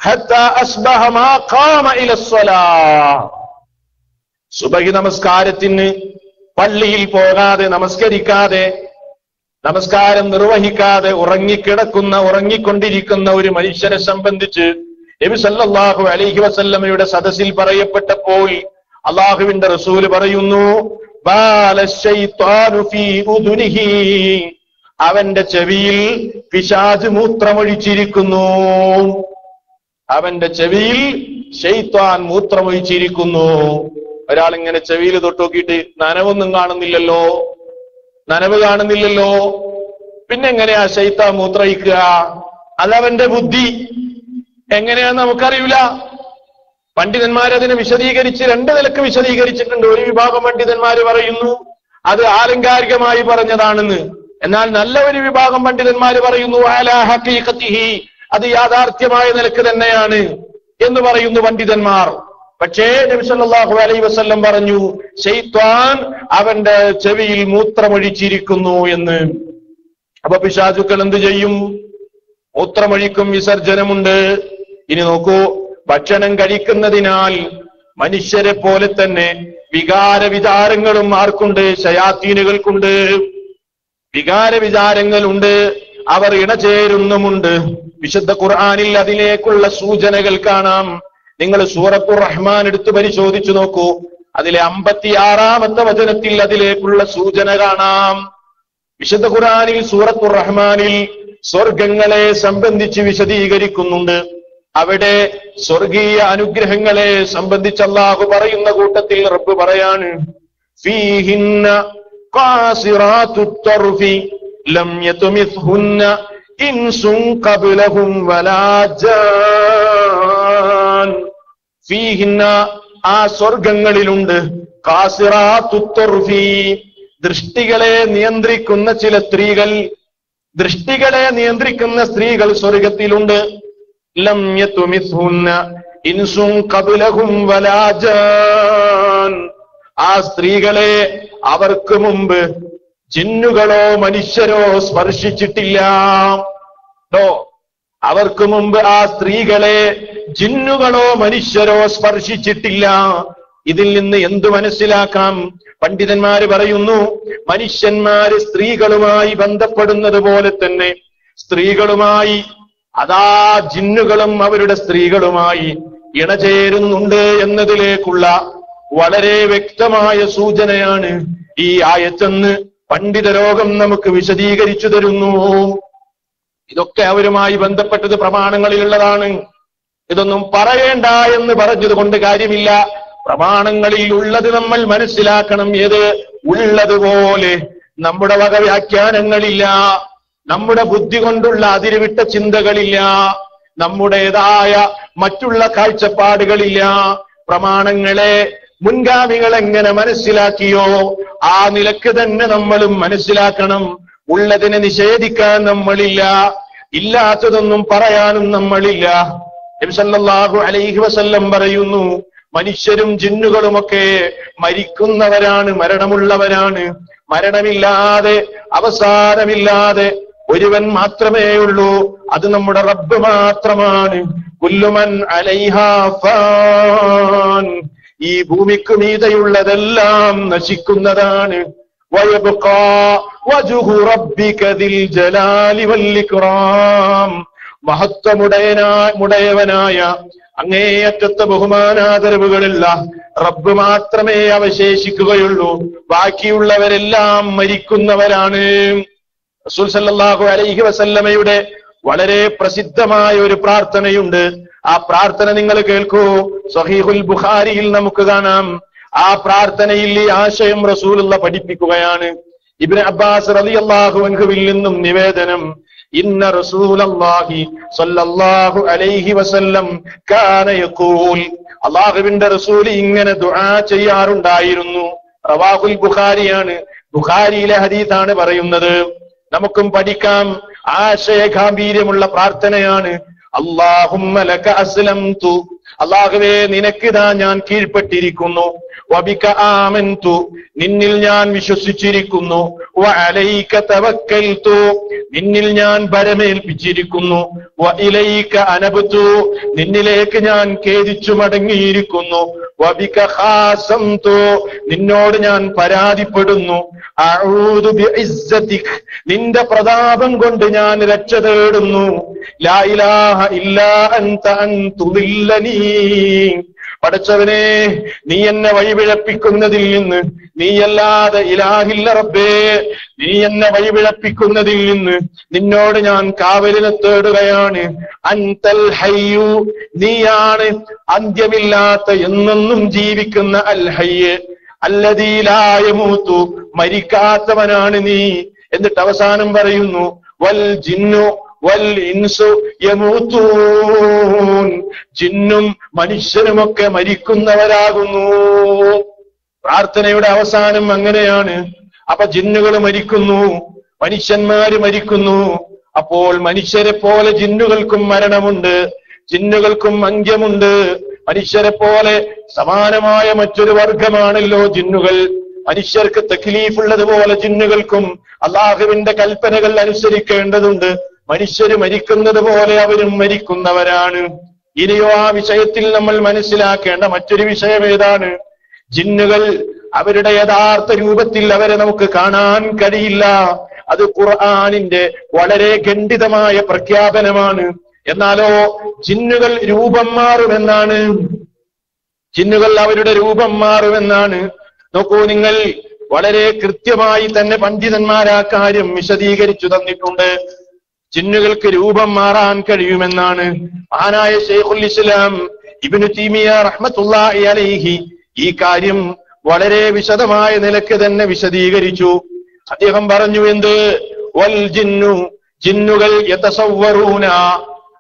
ഹത്താ അസ്ബഹ മാ ഖാമ ഇലസ്സലാഹ്. സുബഹി നമസ്കാരത്തിന് പള്ളിയിൽ പോകാതെ, നമസ്കരിക്കാതെ, നമസ്കാരം നിർവഹിക്കാതെ ഉറങ്ങിക്കൊണ്ടിരിക്കുന്ന ഒരു മനുഷ്യനെ സംബന്ധിച്ച് നബി സല്ലല്ലാഹു അലൈഹി വസല്ലമയുടെ സദസ്സിൽ പറയപ്പെട്ടപ്പോൾ അള്ളാഹുവിന്റെ റസൂല് പറയുന്നു, അവന്റെ ചെവിയിൽ പിശാച് മൂത്രമൊഴിച്ചിരിക്കുന്നു. അവന്റെ ചെവിയിൽ ശൈത്വാൻ മൂത്രമൊഴിച്ചിരിക്കുന്നു. ഒരാൾ ഇങ്ങനെ ചെവിയിൽ തൊട്ടുനോക്കിയിട്ട് നനവ് കാണുന്നില്ലല്ലോ, പിന്നെ എങ്ങനെയാ ശൈത്താൻ മൂത്രയിക്കുക? അതവന്റെ ബുദ്ധി. എങ്ങനെയാന്ന് നമുക്കറിയില്ല. പണ്ഡിതന്മാരതിനെ വിശദീകരിച്ച് രണ്ട് നിലക്ക് വിശദീകരിച്ചിട്ടുണ്ട്. ഒരു വിഭാഗം പണ്ഡിതന്മാര് പറയുന്നു അത് ആലങ്കാരികമായി പറഞ്ഞതാണെന്ന്. എന്നാൽ നല്ല ഒരു വിഭാഗം പണ്ഡിതന്മാര് പറയുന്നു അലാ ഹഖീഖത്തിഹി, അത് യാഥാർത്ഥ്യമായ നിലക്ക് തന്നെയാണ് എന്ന് പറയുന്നു പണ്ഡിതന്മാർ. പക്ഷേ നബി സല്ലല്ലാഹു അലൈഹി വസല്ലം പറഞ്ഞു, ശൈത്വാൻ അവന്റെ ചെവിയിൽ മൂത്രമൊഴിച്ചിരിക്കുന്നു എന്ന്. അപ്പൊ പിശാചുക്കൾ എന്ത് ചെയ്യും? മൂത്രമൊഴിക്കും, വിസർജനമുണ്ട്. ഇനി നോക്കൂ, ഭക്ഷണം കഴിക്കുന്നതിനാൽ മനുഷ്യരെ പോലെ തന്നെ വികാരവിചാരങ്ങളും ആർക്കുണ്ട്? ശയാത്തീനുകൾക്കുണ്ട്. വികാരവിചാരങ്ങളുണ്ട്, അവർ ഇണചേരുന്നുമുണ്ട്. വിശുദ്ധ ഖുർആനിൽ അതിലേക്കുള്ള സൂചനകൾ കാണാം. നിങ്ങൾ സൂറത്തുർ റഹ്മാൻ എടുത്തു പരിശോധിച്ചു നോക്കൂ, അതിലെ 56-ാമത്തെ വചനത്തിൽ അതിലേക്കുള്ള സൂചന കാണാം. വിശുദ്ധ ഖുർആനിൽ സൂറത്തുർ റഹ്മാനിൽ സ്വർഗങ്ങളെ സംബന്ധിച്ച് വിശദീകരിക്കുന്നുണ്ട്. അവിടെ സ്വർഗീയ അനുഗ്രഹങ്ങളെ സംബന്ധിച്ച് അല്ലാഹു പറയുന്ന കൂട്ടത്തിൽ റബ്ബ് പറയാണ്, ഫീഹിന്ന ഖാസിറാത്തുത് തർഫി ലം യത്മിത്ഹുന്ന ഇൻസുൻ ഖബ്ലഹും വലാ ജാൻ. ഫീഹിന്ന, ആ സ്വർഗങ്ങളിലുണ്ട്, ഖാസിറാത്തുത് തർഫി, ദൃഷ്ടികളെ നിയന്ത്രിക്കുന്ന ചില സ്ത്രീകൾ, ദൃഷ്ടികളെ നിയന്ത്രിക്കുന്ന സ്ത്രീകൾ സ്വർഗത്തിലുണ്ട്. ലം യത്മിത്ഹുന്ന ഇൻസുൻ ഖബ്ലഹും വലാ ജാൻ. ആ സ്ത്രീകളെ അവർക്ക് മുമ്പ് ജിന്നുകളോ മനുഷ്യരോ സ്പർശിച്ചിട്ടില്ല. അവർക്ക് മുമ്പ് ആ സ്ത്രീകളെ ജിന്നുകളോ മനുഷ്യരോ സ്പർശിച്ചിട്ടില്ല. ഇതിൽ നിന്ന് എന്തു മനസ്സിലാക്കാം? പണ്ഡിതന്മാര് പറയുന്നു, മനുഷ്യന്മാര് സ്ത്രീകളുമായി ബന്ധപ്പെടുന്നത് പോലെ തന്നെ സ്ത്രീകളുമായി അതാ ജിന്നുകളും അവരുടെ സ്ത്രീകളുമായി ഇണചേരുന്നുണ്ട് എന്നതിലേക്കുള്ള വളരെ വ്യക്തമായ സൂചനയാണ് ഈ ആയത്തെന്ന് പണ്ഡിതലോകം നമുക്ക് വിശദീകരിച്ചു തരുന്നു. ഇതൊക്കെ അവരുമായി ബന്ധപ്പെട്ടത് പ്രമാണങ്ങളിലുള്ളതാണ്. ഇതൊന്നും പറയേണ്ട എന്ന് പറഞ്ഞത് കൊണ്ട് കാര്യമില്ല. പ്രമാണങ്ങളിൽ ഉള്ളത് നമ്മൾ മനസ്സിലാക്കണം. ഏത് ഉള്ളതുപോലെ നമ്മുടെ വക വ്യാഖ്യാനങ്ങളില്ല, നമ്മുടെ ബുദ്ധി കൊണ്ടുള്ള അതിരുവിട്ട ചിന്തകളില്ല, നമ്മുടേതായ മറ്റുള്ള കാഴ്ചപ്പാടുകളില്ല. പ്രമാണങ്ങളെ മുൻഗാമികൾ എങ്ങനെ മനസ്സിലാക്കിയോ ആ നിലക്ക് തന്നെ നമ്മളും മനസ്സിലാക്കണം. ഉള്ളതിനെ നിഷേധിക്കാൻ നമ്മളില്ല, ഇല്ലാത്തതൊന്നും പറയാനും നമ്മളില്ല. നബി സല്ലല്ലാഹു അലൈഹി വസല്ലം പറയുന്നു, മനുഷ്യരും ജിന്നുകളുമൊക്കെ മരിക്കുന്നവരാണ്, മരണമുള്ളവരാണ്. മരണമില്ലാതെ അവസാനമില്ലാതെ ഒരുവൻ മാത്രമേ ഉള്ളൂ, അത് നമ്മുടെ റബ്ബ് മാത്രമാണ്. കുല്ലുമൻ അലൈഹാ ഫാൻ, ഈ ഭൂമിക്ക് മീതെയുള്ളതെല്ലാം നശിക്കുന്നതാണ്. വയബ്ഖാ വജ്ഹു റബ്ബിക ദിൽ ജലാലി വൽ ഇക്റാം, മഹത്വമുടയവനായ അങ്ങേയറ്റത്തെ ബഹുമാനാദരവുകളുള്ള റബ്ബ് മാത്രമേ അവശേഷിക്കുകയുള്ളൂ. ബാക്കിയുള്ളവരെല്ലാം മരിക്കുന്നവരാണ്. റസൂൽ സല്ലല്ലാഹു അലൈഹി വസല്ലമയുടെ വളരെ പ്രസിദ്ധമായ ഒരു പ്രാർത്ഥനയുണ്ട്. ആ പ്രാർത്ഥന നിങ്ങൾ കേൾക്കൂ. സ്വഹീഹുൽ ബുഖാരിയിൽ നമുക്ക് കാണാം. ആ പ്രാർത്ഥനയിൽ ഈ ആശയം റസൂലുള്ള പഠിപ്പിക്കുകയാണ്. ഇബ്നു അബ്ബാസ് റളിയല്ലാഹു അൻഹുവിൽ നിന്നും നിവേദനം, ഇന്ന റസൂലല്ലാഹി സ്വല്ലല്ലാഹു അലൈഹി വസല്ലം കാന യഖൂൽ, അല്ലാഹുവിന്റെ റസൂൽ ഇങ്ങനെ ദുആ ചെയ്യാറുണ്ടായിരുന്നു. റവാഹുൽ ബുഖാരിയാണ്, ബുഖാരിയിലെ ഹദീസാണ് പറയുന്നത്. നമുക്കും പഠിക്കാം. ആശയ ഗാംഭീര്യമുള്ള പ്രാർത്ഥനയാണ്. അല്ലാഹുമ്മ ലക അസ്ലംതു, അല്ലാഹുവേ നിനക്കിതാ ഞാൻ കീഴ്പ്പെട്ടിരിക്കുന്നു. വബിക ആമൻതു, നിന്നിൽ ഞാൻ വിശ്വസിച്ചിരിക്കുന്നു. വഅലൈക തവക്കൽതു, നിന്നിൽ ഞാൻ ഭരമേൽപ്പിച്ചിരിക്കുന്നു. വഇലൈക അനബ്തു, നിന്നിലേക്ക് ഞാൻ ഖേദിച്ചു മടങ്ങിയിരിക്കുന്നു. വബിക ഖാസംതു, നിന്നോട് ഞാൻ പരാതിപ്പെടുന്നു. അഊദു ബിഇസ്സതിക, നിന്റെ പ്രതാപം കൊണ്ട് ഞാൻ രക്ഷ തേടുന്നു. ലാ ഇലാഹ ഇല്ലാ അൻത അൻ തുദില്ലനീ, പടച്ചവനെ നീ എന്നെ വഴിപിഴപ്പിക്കുന്നതിൽ നിന്ന് നീയല്ലാതെ ഇലാഹില്ല റബ്ബേ, നീ എന്നെ വഴിപിഴപ്പിക്കുന്നതിൽ നിന്ന് നിന്നോട് ഞാൻ കാവലിനെ തേടുകയാണ്. അൻതൽ ഹയ്യു, നീയാണ് അന്ത്യമില്ലാത്ത എന്നെന്നും ജീവിക്കുന്ന അൽ ഹയ്യ്, അല്ലദീ ലാ യമൂതു, മരിക്കാത്തവനാണ് നീ. എന്നിട്ട് അവസാനം പറയുന്നു, വൽ ജിന്നു വൽ ഇൻസു യമൂതൂൻ, ജിന്നും മനുഷ്യരുമൊക്കെ മരിക്കുന്നവരാകുന്നു. പ്രാർത്ഥനയുടെ അവസാനം അങ്ങനെയാണ്. അപ്പൊ ജിന്നുകൾ മരിക്കുന്നു, മനുഷ്യന്മാര് മരിക്കുന്നു. അപ്പോൾ മനുഷ്യരെ പോലെ ജിന്നുകൾക്കും മരണമുണ്ട്, ജിന്നുകൾക്കും അന്ത്യമുണ്ട്. മനുഷ്യരെ പോലെ സമാനമായ മറ്റൊരു വർഗമാണല്ലോ ജിന്നുകൾ. മനുഷ്യർക്ക് തക്ലീഫുള്ളതുപോലെ ജിന്നുകൾക്കും അള്ളാഹുവിന്റെ കൽപ്പനകൾ അനുസരിക്കേണ്ടതുണ്ട്. മനുഷ്യര് മരിക്കുന്നത് പോലെ അവരും മരിക്കുന്നവരാണ്. ഇനിയോ ആ വിഷയത്തിൽ നമ്മൾ മനസ്സിലാക്കേണ്ട മറ്റൊരു വിഷയം ഏതാണ്? ജിന്നുകൾ അവരുടെ യഥാർത്ഥ രൂപത്തിൽ അവരെ നമുക്ക് കാണാൻ കഴിയില്ല. അത് ഖുർആനിന്റെ വളരെ ഖണ്ഡിതമായ പ്രഖ്യാപനമാണ്. എന്നാലോ ജിന്നുകൾ രൂപം മാറുമെന്നാണ്, ജിന്നുകൾ അവരുടെ രൂപം മാറുമെന്നാണ്. നോക്കൂ നിങ്ങൾ, വളരെ കൃത്യമായി തന്നെ പണ്ഡിതന്മാർ ആ കാര്യം വിശദീകരിച്ചു തന്നിട്ടുണ്ട്. ജിന്നുകൾക്ക് രൂപം മാറാൻ കഴിയുമെന്നാണ്. മഹാനായ ശൈഖുൽ ഇസ്ലാം ഇബ്നു തൈമിയ റഹ്മത്തുള്ളാഹി അലൈഹി ഈ കാര്യം വളരെ വിശദമായ നിലയ്ക്ക് തന്നെ വിശദീകരിച്ചു. അദ്ദേഹം പറഞ്ഞു, എന്ത്? വൽ ജിന്നു, ജിന്നുകൾ യതസവ്വറൂന,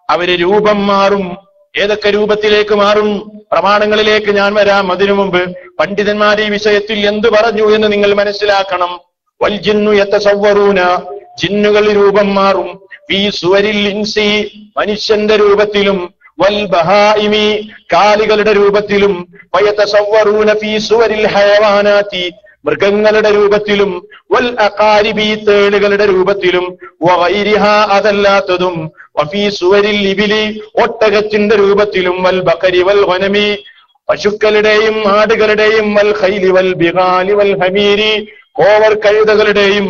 അവര് രൂപം മാറും. ഏതൊക്കെ രൂപത്തിലേക്ക് മാറും? പ്രമാണങ്ങളിലേക്ക് ഞാൻ വരാം. അതിനു മുമ്പ് പണ്ഡിതന്മാർ ഈ വിഷയത്തിൽ എന്ത് പറഞ്ഞു എന്ന് നിങ്ങൾ മനസ്സിലാക്കണം. വൽ ജിന്നു യതസവ്വറൂന, ജിന്നുകൾ രൂപം മാറും. ഫീ സുവരിൽ ഇൻസി, മനുഷ്യന്റെ രൂപത്തിലും. വൽ ബഹായിമി, കാലികളുടെ രൂപത്തിലും. വയതസവ്വറൂന ഫീ സുവരിൽ ഹയവാനാതി, മൃഗങ്ങളുടെ രൂപത്തിലും വൽ അഖാരിബി തേളുകളുടെ രൂപത്തിലും വഗൈരിഹ അതല്ലാത്തതും വഫീ സുവരിൽ ഇബിലി ഒട്ടകത്തിന്റെ രൂപത്തിലും വൽ ബഖരി വൽ ഗനമി പശുക്കളുടെയും ആടുകളുടെയും വൽ ഖൈലി വൽ ബിഗാലി വൽ ഹമീരി കോവർ കഴുതകളുടെയും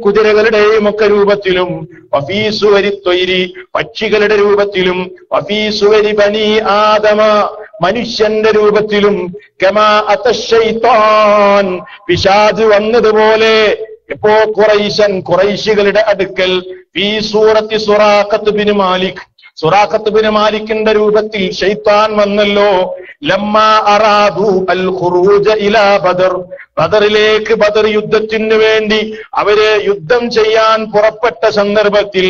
കുതിരകളുടെയും ഒക്കെ രൂപത്തിലും വഫീ സുവരി ത്വയ്രി പക്ഷികളുടെ രൂപത്തിലും വഫീ സുവരി ബനി ആദമ മനുഷ്യന്റെ രൂപത്തിലും കമാ അത്തശൈത്താൻ പിശാച് വന്നതുപോലെ എപ്പോ ഖുറൈശികളുടെ അടുക്കൽ ഫീ സൂറത്തി സുറാഖത്ത് ബിൻ മാലിക്കിന്റെ രൂപത്തിൽ ശൈത്താൻ വന്നല്ലോ. ലമ്മ അറാദു അൽ ഖുറൂജ ഇലാ ബദറിലേക്ക് ബദർ യുദ്ധത്തിന് വേണ്ടി അവര് യുദ്ധം ചെയ്യാൻ പുറപ്പെട്ട സന്ദർഭത്തിൽ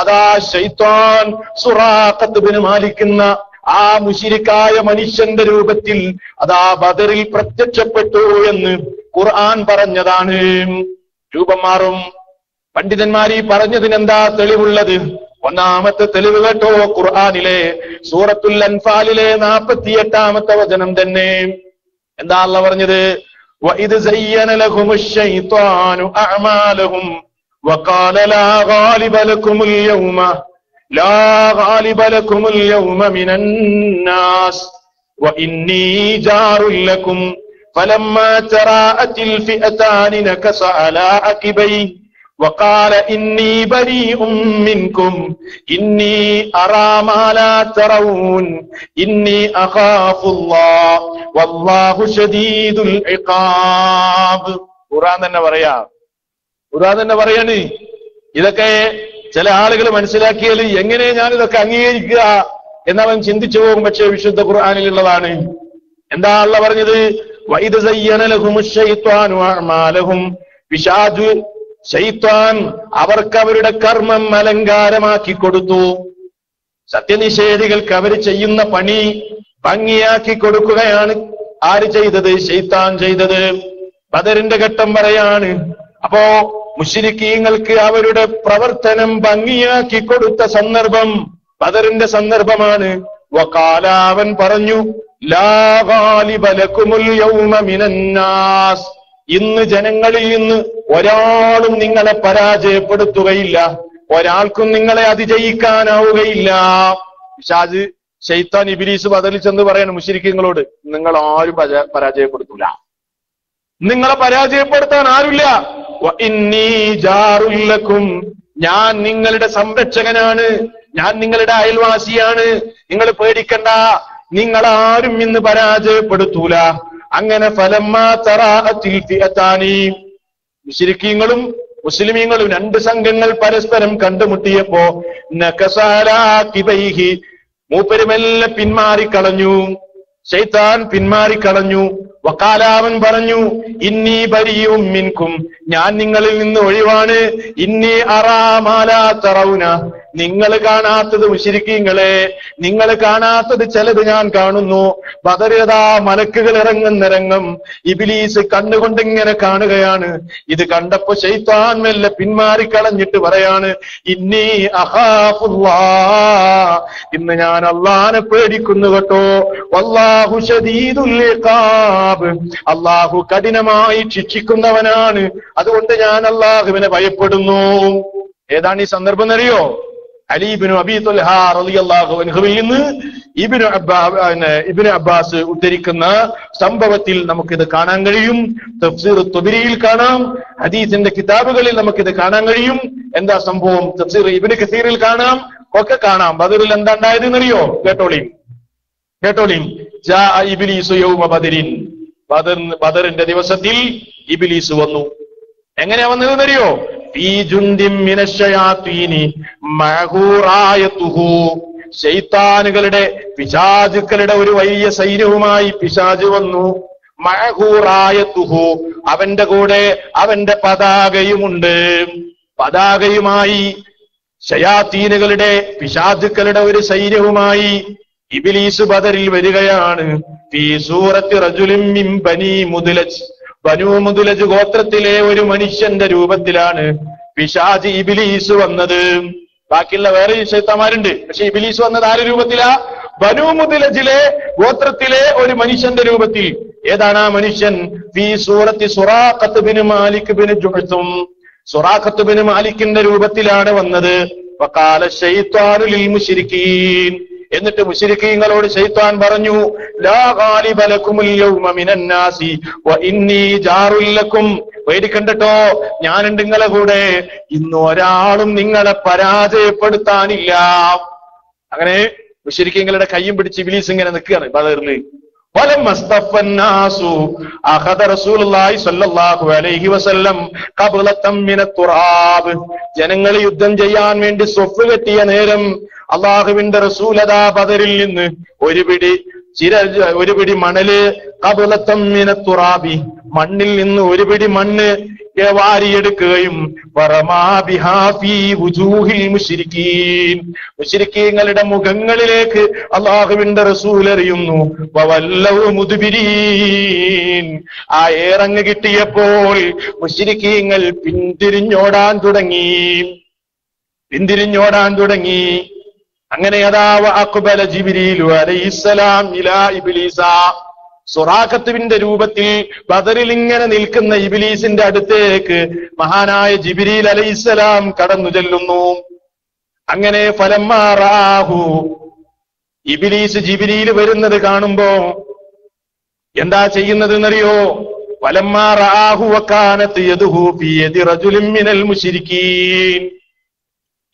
അതാ ശൈത്താൻ സുറാഖത്ത് ബിൻ മാലിക്കുന്ന ആ മുശ്രിക്കായ മനുഷ്യന്റെ രൂപത്തിൽ അതാ ബദറിൽ പ്രത്യക്ഷപ്പെട്ടു എന്ന് ഖുർആൻ പറഞ്ഞതാണ്. രൂപം മാറും. പണ്ഡിതന്മാർ ഈ പറഞ്ഞതിനെന്താ തെളിവുള്ളത്? ഒന്നാമത്തെ തെളിവ് കേട്ടോ, ഖുർആനിലെ സൂറത്തുൽ അൻഫാലിലെ 48-ാമത്തെ വചനം തന്നെ. എന്താ അല്ലാഹു പറഞ്ഞത്? വഇദ് സയ്യന ലഹുമുശ് ശൈത്വാനു അഅമാലഹും വഖാല ലാ ഗാലിബ ലകുമുൽ യൗമ മിനന്നാസ് വഇന്നീ ജാറുൽ ലകും ഫലമ്മാ തറാഅത്തിൽ ഫിഅതാനി നകസ അലാ അഖിബൈ وقال إني بريء منكم إني أرى ما لا ترون إني أخاف الله والله شديد العقاب. ഖുർആൻ തന്നെ പറയാണ്. ഇതൊക്കെ ചില ആളുകൾ മനസ്സിലാക്കിയാൽ എങ്ങനെ ഞാൻ ഇതൊക്കെ അംഗീകരിക്കുക എന്നവൻ ചിന്തിച്ചു പോകും. പക്ഷേ വിശുദ്ധ ഖുർആനിലുള്ളതാണ്. എന്താ അല്ലാഹു പറഞ്ഞത്? വഇദ് സയ്യന ലഹുമുശ് ശൈത്വാനു അഅമാലഹും പിശാച് ശൈത്താൻ അവർക്ക് അവരുടെ കർമ്മം അലങ്കാരമാക്കി കൊടുത്തു. സത്യനിഷേധികൾക്ക് അവർ ചെയ്യുന്ന പണി ഭംഗിയാക്കി കൊടുക്കുകയാണ് ആര് ചെയ്തത്? ശൈത്താൻ ചെയ്തത്. ബദറിന്റെ ഘട്ടം പറയാണ്. അപ്പോ മുശ്രിക്കീങ്ങൾക്ക് അവരുടെ പ്രവർത്തനം ഭംഗിയാക്കി കൊടുത്ത സന്ദർഭം ബദറിന്റെ സന്ദർഭമാണ്. വഖാല അവൻ പറഞ്ഞു, ലാ ഗാലിബ ലകുമുൽ യൗമ മിനന്നാസ്, ഇന്ന് ജനങ്ങളിൽ നിന്ന് ഒരാളും നിങ്ങളെ പരാജയപ്പെടുത്തുകയില്ല, ഒരാൾക്കും നിങ്ങളെ അതിജയിക്കാനാവുകയില്ല. പിശാച് ശൈത്താൻ ഇബ്ലീസ് ബദറിൽ ചെന്ന് പറയാണ് മുശ്രിക്കീങ്ങളോട്, നിങ്ങൾ ആരും പരാജയപ്പെടുത്തൂല, നിങ്ങളെ പരാജയപ്പെടുത്താൻ ആരുമില്ല. വഇന്നീ ജാറുൽ ലകും, ഞാൻ നിങ്ങളുടെ സംരക്ഷകനാണ്, ഞാൻ നിങ്ങളുടെ അയൽവാസിയാണ്, നിങ്ങൾ പേടിക്കണ്ട, നിങ്ങളാരും ഇന്ന് പരാജയപ്പെടുത്തൂല. അങ്ങനെ ഫലമ്മാ തറാഅത്തിൽ ഫിഅതാനി, മുശ്രിക്കീങ്ങളും മുസ്ലിമീങ്ങളും രണ്ട് സംഘങ്ങൾ പരസ്പരം കണ്ടുമുട്ടിയപ്പോ നകസാലാ കിബൈഹി, മൂപ്പരുമെല്ലാം പിന്മാറിക്കളഞ്ഞു, ശൈത്താൻ പിന്മാറിക്കളഞ്ഞു. വഖാലാവൻ പറഞ്ഞു, ഇന്നി ബരീഉം മിൻകും, ഞാൻ നിങ്ങളിൽ നിന്ന് ഒഴിവാണ്. ഇന്നി അറാ മാ ലാ തറൗന, നിങ്ങൾ കാണാത്തത് മുശ്രിക്കീങ്ങളെ, നിങ്ങൾ കാണാത്തത് ചിലത് ഞാൻ കാണുന്നു. ബദറിയതാ മലക്കുകൾ ഇറങ്ങുന്ന രംഗം ഇബ്ലീസ് കണ്ണുകൊണ്ടിങ്ങനെ കാണുകയാണ്. ഇത് കണ്ടപ്പോ ശൈത്താൻ മെല്ലെ പിന്മാറിക്കളഞ്ഞിട്ട് പറയാണ്, ഇന്നി അഖാഫുല്ലാഹ്, ഇന്ന് ഞാൻ അല്ലാഹനെ പേടിക്കുന്നു കേട്ടോ. വല്ലാഹു ശദീദുൽ ഇഖാബ്, അല്ലാഹു കഠിനമായി ശിക്ഷിക്കുന്നവനാണ്, അതുകൊണ്ട് ഞാൻ അല്ലാഹുവിനെ ഭയപ്പെടുന്നു. ഏതാണ് ഈ സന്ദർഭം എന്നറിയോ? അലി ഇബ്നു അബീ ത്വൽഹ റളിയല്ലാഹു അൻഹുവിൽ നിന്ന് ഇബ്നു അബ്ബാസ് ഉദ്ധരിക്കുന്ന സംഭവത്തിൽ നമുക്കിത് കാണാൻ കഴിയും. തഫ്സീർ തുബരിയിൽ കാണാം, ഹദീസിന്റെ കിതാബുകളിൽ നമുക്കിത് കാണാൻ കഴിയും. എന്താ സംഭവം? തഫ്സീർ ഇബ്നു കസീറിൽ കാണാം, ഒക്കെ കാണാം. ബദറിൽ എന്താ ഉണ്ടായത് എന്നറിയോ? കേട്ടോളീം. ജാ ഇബ്ലീസു യൗമ ബദരിൻ, ബദറിന്റെ ദിവസത്തിൽ ഇബ്ലീസ് വന്നു. എങ്ങനെയാ വന്നതെന്നറിയോ? ഫീ ജുൻദിൻ മിനശ്ശയാത്തീനി മഅഹു റായതുഹു, ശൈത്താനുകളുടെ പിശാചുക്കളുടെ ഒരു വലിയ സൈന്യവുമായി പിശാച് വന്നു. മഅഹു റായതുഹു, അവന്റെ കൂടെ അവന്റെ പതാകയുമുണ്ട്. പതാകയുമായി ശയാത്തീനുകളുടെ പിശാചുക്കളുടെ ഒരു സൈന്യവുമായി ഇബ്ലീസ് ബദറിൽ വരികയാണ്. ഫീ സൂറത്തി റജുലിൻ മിൻ ബനി മുദ്ലജ്, ബനൂ മുദ്ലജ് ഗോത്രത്തിലെ ഒരു മനുഷ്യന്റെ രൂപത്തിലാണ് പിശാച് ഇബ്ലീസ് വന്നത്. ബാക്കിയുള്ള വേറെ ശൈത്താന്മാരുണ്ട്, പക്ഷെ ഇബ്ലീസ് വന്നത് ആരുടെ രൂപത്തിലാ? ബനൂ മുദ്ലജിലെ ഗോത്രത്തിലെ ഒരു മനുഷ്യന്റെ രൂപത്തിൽ. ഏതാണ് ആ മനുഷ്യൻ? ഫീ സൂറത്തി സുറാഖത്ത് ബിൻ മാലിക് ബിൻ ജുഅ്തും, സുറാഖത്ത് ബിൻ മാലിക്കിന്റെ രൂപത്തിലാണ് വന്നത്. വഖാല ശൈത്വാനു ലിൽ മുശ്രിക്കീൻ, എന്നിട്ട് മുശ്രിക്കീങ്ങളോട് ശൈത്താൻ പറഞ്ഞു, ലാ ഗാലിബ ലകുമുൽ യൗമ മിനൻ നാസി വ ഇന്നി ജാറുൽ ലക്കും, പേടിക്കണ്ടട്ടോ, ഞാനുണ്ട് നിങ്ങളെ കൂടെ, ഇന്ന് ഒരാളും നിങ്ങളെ പരാജയപ്പെടുത്താനില്ല. അങ്ങനെ മുശ്രിക്കീങ്ങളുടെ കയ്യും പിടിച്ച് ഇബ്ലീസ് ഇങ്ങനെ നിൽക്കുകയാണ് ബദറിൽ. വലമസ്തഫന്നാസു അഖദ റസൂലുള്ളാഹി സ്വല്ലല്ലാഹു അലൈഹി വസല്ലം ഖബ്ലതൻ മിനത് തുറാബ്, ജനങ്ങൾ യുദ്ധം ചെയ്യാൻ വേണ്ടി സ്വഫ് കെട്ടിയ നേരം അള്ളാഹുവിന്റെ റസൂൽ അതാ ബദറിൽ നിന്ന് ഒരു പിടി മണല്, ഖബ്ലതൻ മിനത് തുറാബി, മണ്ണിൽ നിന്ന് ഒരു പിടി മണ്ണ് വാരിയെടുക്കുകയും മുശ്രിക്കീങ്ങളുടെ മുഖങ്ങളിലേക്ക് അള്ളാഹുവിന്റെ റസൂൽ എറിയുന്നു. ആ ഏറങ്ങ് കിട്ടിയപ്പോൾ മുശ്രിക്കീങ്ങൾ പിന്തിരിഞ്ഞോടാൻ തുടങ്ങി. അങ്ങനെ അതാ അഖ്ബല ജിബ്രീലു അലൈഹിസ്സലാം ഇലാ ഇബ്ലീസ, സുറാഖത്തുവിന്റെ രൂപത്തിൽ ബദറിൽ ഇങ്ങനെ നിൽക്കുന്ന ഇബ്ലീസിന്റെ അടുത്തേക്ക് മഹാനായ ജിബ്രീൽ അലൈഹിസ്സലാം കടന്നു ചെല്ലുന്നു. അങ്ങനെ ഫലമ്മാ റആഹു, ഇബ്ലീസ് ജിബ്രീൽ വരുന്നത് കാണുമ്പോ എന്താ ചെയ്യുന്നത് എന്നറിയോ? ഫലമ്മാ റആഹു വകാനത് യദുഹു ഫീ യദി റജുലിൻ മിനൽ മുശ്രിക്കീൻ,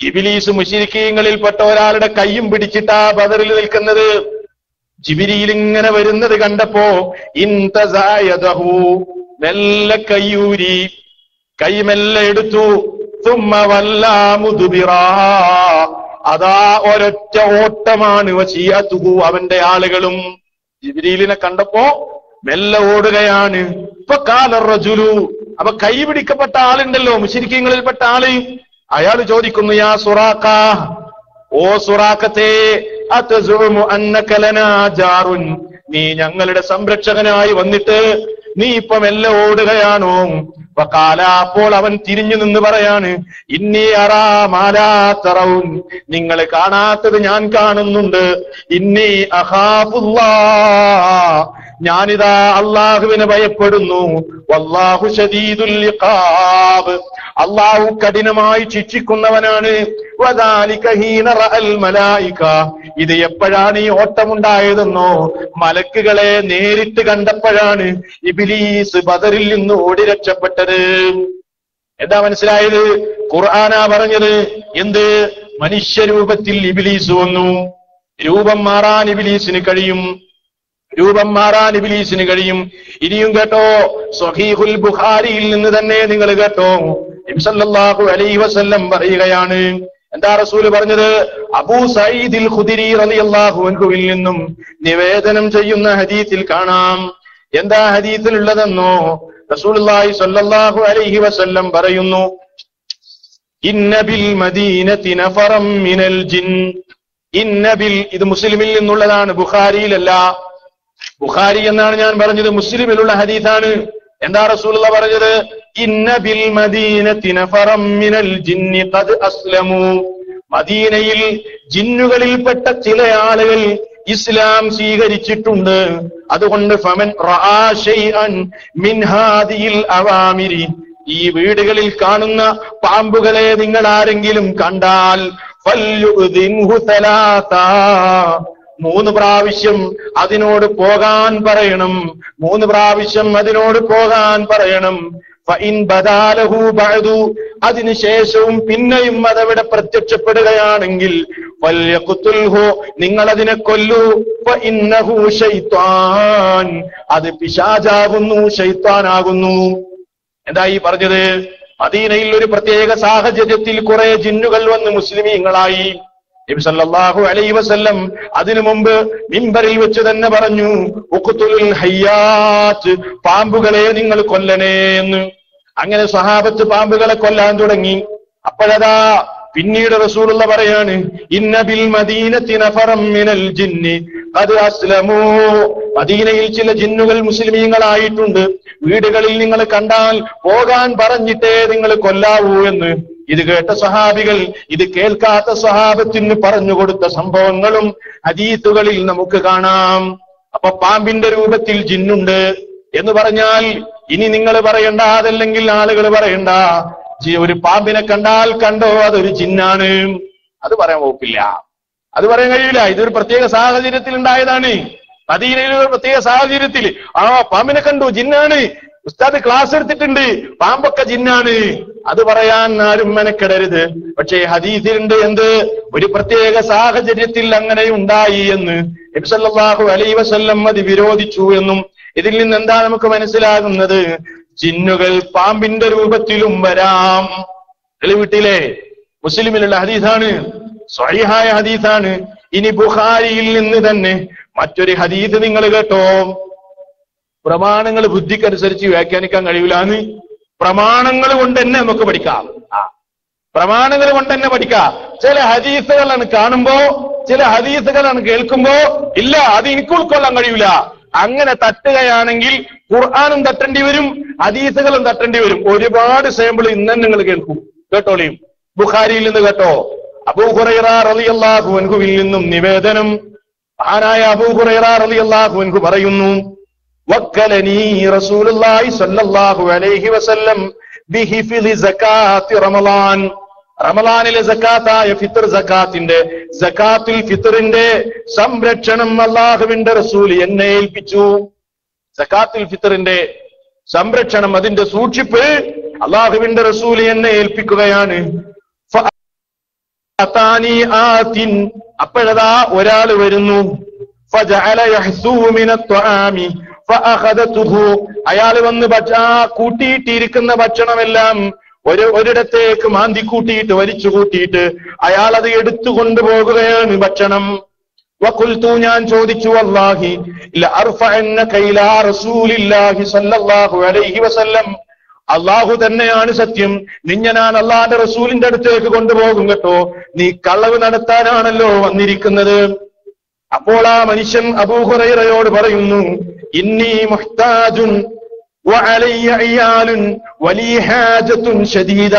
ഇബ്ലീസ് മുശ്രിക്കീങ്ങളിൽപ്പെട്ട ഒരാളുടെ കയ്യും പിടിച്ചിട്ടാ ബദറിൽ നിൽക്കുന്നത്. ജിബ്രീൽ ഇങ്ങനെ വരുന്നത് കണ്ടപ്പോ ഇൻതസായദഹു, മെല്ലെ കയ്യൂരി, കൈ മെല്ലെ എടുത്തു. തുമ്മ വല്ലാ മുദ്ബിറാ, അതാ ഒരൊറ്റ ഓട്ടമാണ്. വശിയതുഹു, അവന്റെ ആളുകളും ജിബ്രീലിനെ കണ്ടപ്പോ മെല്ലെ ഓടുകയാണ്. ഇപ്പൊ കാല റജുലു, അപ്പൊ കൈ പിടിക്കപ്പെട്ട ആളുണ്ടല്ലോ മുശ്രിക്കീങ്ങളിൽപ്പെട്ട ആള്, അയാൾ ചോദിക്കുന്നു, യാ സുറാഖ, ഓ സുറാഖത്തെ, അതസുമു അന്നക ലനാ ജാറുൻ, നീ ഞങ്ങളുടെ സംരക്ഷകനായി വന്നിട്ട് നീ ഇപ്പം എല്ലാം ഓടുകയാണോ? വഖാല, അപ്പോൾ അവൻ തിരിഞ്ഞു നിന്ന് പറയാണ്, ഇന്നി അറാ മാ ലാ തറൗൻ, നിങ്ങൾ കാണാത്തത് ഞാൻ കാണുന്നുണ്ട്. ഇന്നി അഖാഫുല്ലാഹ്, ഞാനിതാ അള്ളാഹുവിനെ ഭയപ്പെടുന്നു. വല്ലാഹു ശദീദുൽ ഇഖാബ്, അള്ളാഹു കഠിനമായി ശിക്ഷിക്കുന്നവനാണ്. വദാലിക ഹീന റഅൽ മലായിക, ഇത് എപ്പോഴാണ് ഈ ഓട്ടമുണ്ടായതെന്നോ, മലക്കുകളെ നേരിട്ട് കണ്ടപ്പോഴാണ് ഇബ്ലീസ് ബദറിൽ നിന്ന് ഓടി രക്ഷപ്പെട്ടത്. എന്താ മനസ്സിലായത്? ഖുർആനാ പറഞ്ഞത്. എന്ത്? മനുഷ്യരൂപത്തിൽ ഇബ്ലീസ് വന്നു. രൂപം മാറാൻ ഇബ്ലീസിന് കഴിയും. ഇനിയും കേട്ടോ, സ്വഹീഹുൽ ബുഖാരിയിൽ നിന്ന് തന്നെ നിങ്ങൾ കേട്ടോ, നബി സല്ലല്ലാഹു അലൈഹി വസല്ലം പറയുകയാണ്. എന്താ റസൂല് പറഞ്ഞത്? അബൂ സഈദിൽ ഖുദരി റളിയല്ലാഹു അൻഹുവിൽ നിന്നും നിവേദനം ചെയ്യുന്ന ഹദീസിൽ കാണാം. എന്താ ഹദീസിലുള്ളതെന്നോ? റസൂലുള്ളാഹി സ്വല്ലല്ലാഹു അലൈഹി വസല്ലം പറയുന്നു, ഇന്ന ബിൽ മദീനതി നഫറം മിനൽ ജിൻ. ഇന്ന ബിൽ, ഇത് മുസ്ലിമിൽ നിന്നുള്ളതാണ്, ബുഖാരിയിലല്ല. ബുഖാരി എന്നാണ് ഞാൻ പറഞ്ഞത്, മുസ്ലിമിലുള്ള ഹദീസാണ്. എന്താ റസൂലുള്ളാഹി പറഞ്ഞത്? ഇന്ന ബിൽ മദീനതി നഫറം മിനൽ ജിന്നി ഖദ് അസ്ലമു, മദീനയിൽ ജിന്നുകളിൽപ്പെട്ട ചില ആളുകൾ ഇസ്ലാം സ്വീകരിച്ചിട്ടുണ്ട്. അതുകൊണ്ട് ഫമൻ റആ ശൈഅൻ മിൻ ഹാദിഹിൽ അവാമിരി, ഈ വീടുകളിൽ കാണുന്ന പാമ്പുകളെ നിങ്ങൾ ആരെങ്കിലും കണ്ടാൽ ഫല്യുദിൻഹു സലാസ, 3 പ്രാവശ്യം അതിനോട് പോകാൻ പറയണം. 3 പ്രാവശ്യം അതിനോട് പോകാൻ പറയണം. ഫഇൻ ബദാലഹു ബഅദു, അതിനുശേഷവും പിന്നെയും അതവിടെ പ്രത്യക്ഷപ്പെടുകയാണെങ്കിൽ ഫൽയഖ്തുൽഹു, നിങ്ങൾ അതിനെ കൊല്ലൂ. ഫഇന്നഹു ശൈത്വാൻ, അത് പിശാചാകുന്നു, ശൈത്വാനാകുന്നു. എന്താ ഈ പറഞ്ഞത്? മദീനയിൽ ഒരു പ്രത്യേക സാഹചര്യത്തിൽ കുറെ ജിന്നുകൾ വന്ന് മുസ്ലിമീങ്ങളായി. നബി സല്ലല്ലാഹു അലൈഹി വസല്ലം അതിനു മുമ്പ് മിമ്പറിൽ വെച്ച് തന്നെ പറഞ്ഞു, ഉഖ്തുലുൽ ഹയ്യാത്ത്, പാമ്പുകളെ നിങ്ങൾ കൊല്ലണേ എന്ന്. അങ്ങനെ സ്വഹാബത്ത് പാമ്പുകളെ കൊല്ലാൻ തുടങ്ങി. അപ്പോഴതാ പിന്നീട് റസൂലുള്ളാഹി പറയാണ്, ഇന്ന ബിൽ മദീനതി നഫറം മിനൽ ജിന്നി ഖദ് അസ്ലമൂ, മദീനയിൽ ചില ജിന്നുകൾ മുസ്ലിമീങ്ങളായിട്ടുണ്ട്. വീടുകളിൽ നിങ്ങൾ കണ്ടാൽ പോകാൻ പറഞ്ഞിട്ടേ നിങ്ങൾ കൊല്ലാവൂ എന്ന്. ഇത് കേട്ട സ്വഹാബികൾ ഇത് കേൾക്കാത്ത സ്വഹാബത്തിന് പറഞ്ഞുകൊടുത്ത സംഭവങ്ങളും ഹദീസുകളിൽ നമുക്ക് കാണാം. അപ്പൊ പാമ്പിന്റെ രൂപത്തിൽ ജിന്നുണ്ട് എന്ന് പറഞ്ഞാൽ ഇനി നിങ്ങൾ പറയണ്ട, അതല്ലെങ്കിൽ ആളുകൾ പറയണ്ട ഒരു പാമ്പിനെ കണ്ടാൽ കണ്ടോ അതൊരു ജിന്നാണ്, അത് പറയാൻ വകുപ്പില്ല, അത് പറയാൻ കഴിയില്ല. ഇതൊരു പ്രത്യേക സാഹചര്യത്തിൽ ഉണ്ടായതാണ്. മദീനയിലെ ഒരു പ്രത്യേക സാഹചര്യത്തിൽ പാമ്പിനെ കണ്ടു, ജിന്നാണ്, ഉസ്താദ് ക്ലാസ് എടുത്തിട്ടുണ്ട്, പാമ്പൊക്കെ ജിന്നാണ്, അത് പറയാൻ ആരും മെനക്കെടരുത്. പക്ഷേ ഹദീസിലുണ്ട് എന്ത്, ഒരു പ്രത്യേക സാഹചര്യത്തിൽ അങ്ങനെ ഉണ്ടായി എന്ന് നബി സല്ലല്ലാഹു അലൈഹി വസല്ലം അത് വിരോധിച്ചു എന്നും. ഇതിൽ നിന്ന് എന്താ നമുക്ക് മനസ്സിലാകുന്നത്, ജിന്നുകൾ പാമ്പിന്റെ രൂപത്തിലും വരാം. വീട്ടിലെ മുസ്ലിമിലുള്ള ഹദീസാണ്, സ്വഹീഹായ ഹദീസാണ്. ഇനി ബുഖാരിയിൽ നിന്ന് തന്നെ മറ്റൊരു ഹദീസ് നിങ്ങൾ കേട്ടോ. പ്രമാണങ്ങൾ ബുദ്ധിക്കനുസരിച്ച് വ്യാഖ്യാനിക്കാൻ കഴിയില്ലാന്ന്, പ്രമാണങ്ങൾ കൊണ്ട് തന്നെ നമുക്ക് പഠിക്കാം. പ്രമാണങ്ങൾ കൊണ്ട് തന്നെ പഠിക്കാം. ചില ഹദീസുകളാണ് കാണുമ്പോ, ചില ഹദീസുകളാണ് കേൾക്കുമ്പോ ഇല്ല അത് എനിക്ക് ഉൾക്കൊള്ളാൻ കഴിയില്ല, അങ്ങനെ തട്ടുകയാണെങ്കിൽ ഖുർആനും തട്ടേണ്ടി വരും, ഹദീസുകളും തട്ടേണ്ടി വരും. ഒരുപാട് സാമ്പിൾ ഇന്ന് നിങ്ങൾ കേൾക്കും, കേട്ടോളിയും. ബുഖാരിയിൽ നിന്ന് കേട്ടോ, അബൂ ഹുറൈറ റളിയല്ലാഹു അൻഹുവിൽ നിന്നും നിവേദനം. മഹാനായ അബൂ ഹുറൈറ റളിയല്ലാഹു അൻഹു പറയുന്നു, വക്കലനി റസൂലുള്ളാഹി സ്വല്ലല്ലാഹു അലൈഹി വസല്ലം ബിഹിഫ്ളി സകാത്തി റമളാൻ. റമളാനിലെ സകാത്തായ ഫിത്ർ സകാത്തിന്റെ, സകാത്തുൽ ഫിത്റിന്റെ സംരക്ഷണം അല്ലാഹുവിന്റെ റസൂൽ എന്നെ ഏൽപ്പിച്ചു. സകാത്തുൽ ഫിത്റിന്റെ സംരക്ഷണം, അതിന്റെ സൂക്ഷിപ്പ് അല്ലാഹുവിന്റെ റസൂൽ എന്നെ ഏൽപ്പിക്കുകയാണ്. അപ്പോഴതാ ഒരാൾ വരുന്നു, അയാൾ വന്ന് കൂട്ടിയിട്ടിരിക്കുന്ന ഭക്ഷണമെല്ലാം ഒരിടത്തേക്ക് മാന്തി കൂട്ടിയിട്ട് വലിച്ചു കൂട്ടിയിട്ട് അയാൾ അത് എടുത്തുകൊണ്ടു പോകുകയാണ് ഭക്ഷണം. വഖുൽതു, ഞാൻ ചോദിച്ചു, വല്ലാഹി ലഅർഫഅന്നക ഇലാ റസൂലില്ലാഹി സ്വല്ലല്ലാഹു അലൈഹി വസല്ലം, അള്ളാഹു തന്നെയാണ് സത്യം, നിന്നെ ഞാൻ അള്ളാന്റെ റസൂലിന്റെ അടുത്തേക്ക് കൊണ്ടുപോകും കേട്ടോ, നീ കളവ് നടത്താനാണല്ലോ വന്നിരിക്കുന്നത്. അപ്പോൾ ആ മനുഷ്യൻ അബൂ ഹുറൈറയോട് പറയുന്നു, ഇന്നി മുഹ്താജുൻ വഅലയ്യ ഇയാലുൻ വലി ഹാജത്തുൻ ശദീദ,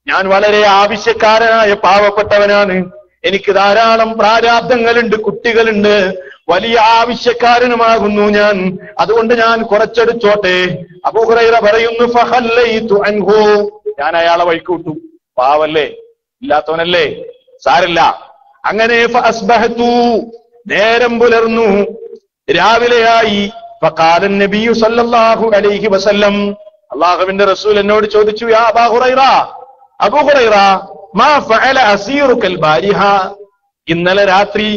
ഞാൻ വളരെ ആവശ്യക്കാരനായ പാവപ്പെട്ടവനാണ്, എനിക്ക് ധാരാളം പ്രാരാബ്ധങ്ങളുണ്ട്, കുട്ടികളുണ്ട്, വലിയ ആവശ്യക്കാരനുമാകുന്നു ഞാൻ, അതുകൊണ്ട് ഞാൻ കുറച്ചെടുത്തോട്ടെ. അബൂ ഹുറൈറ പറയുന്നു, ഫഖല്ലൈതു അൻഹു, ഞാൻ അയാളെ വഴിക്ക് വിട്ടു, പാവല്ലേ, ഇല്ലാത്തവനല്ലേ, സാരില്ല. അങ്ങനെ ഫഅസ്ബഹതു, നേരം പുലർന്നു, രാവിലെയായി. ഫഖാല നബിയു സല്ലല്ലാഹു അലൈഹി വസല്ലം, അല്ലാഹുവിന്റെ റസൂൽ എന്നോട് ചോദിച്ചു, യാ അബൂ ഹുറൈറ, അബൂ ഹുറൈറ, മാ ഫഅല അസീറുകൽ ബാരിഹ, ഇന്നലെ രാത്രി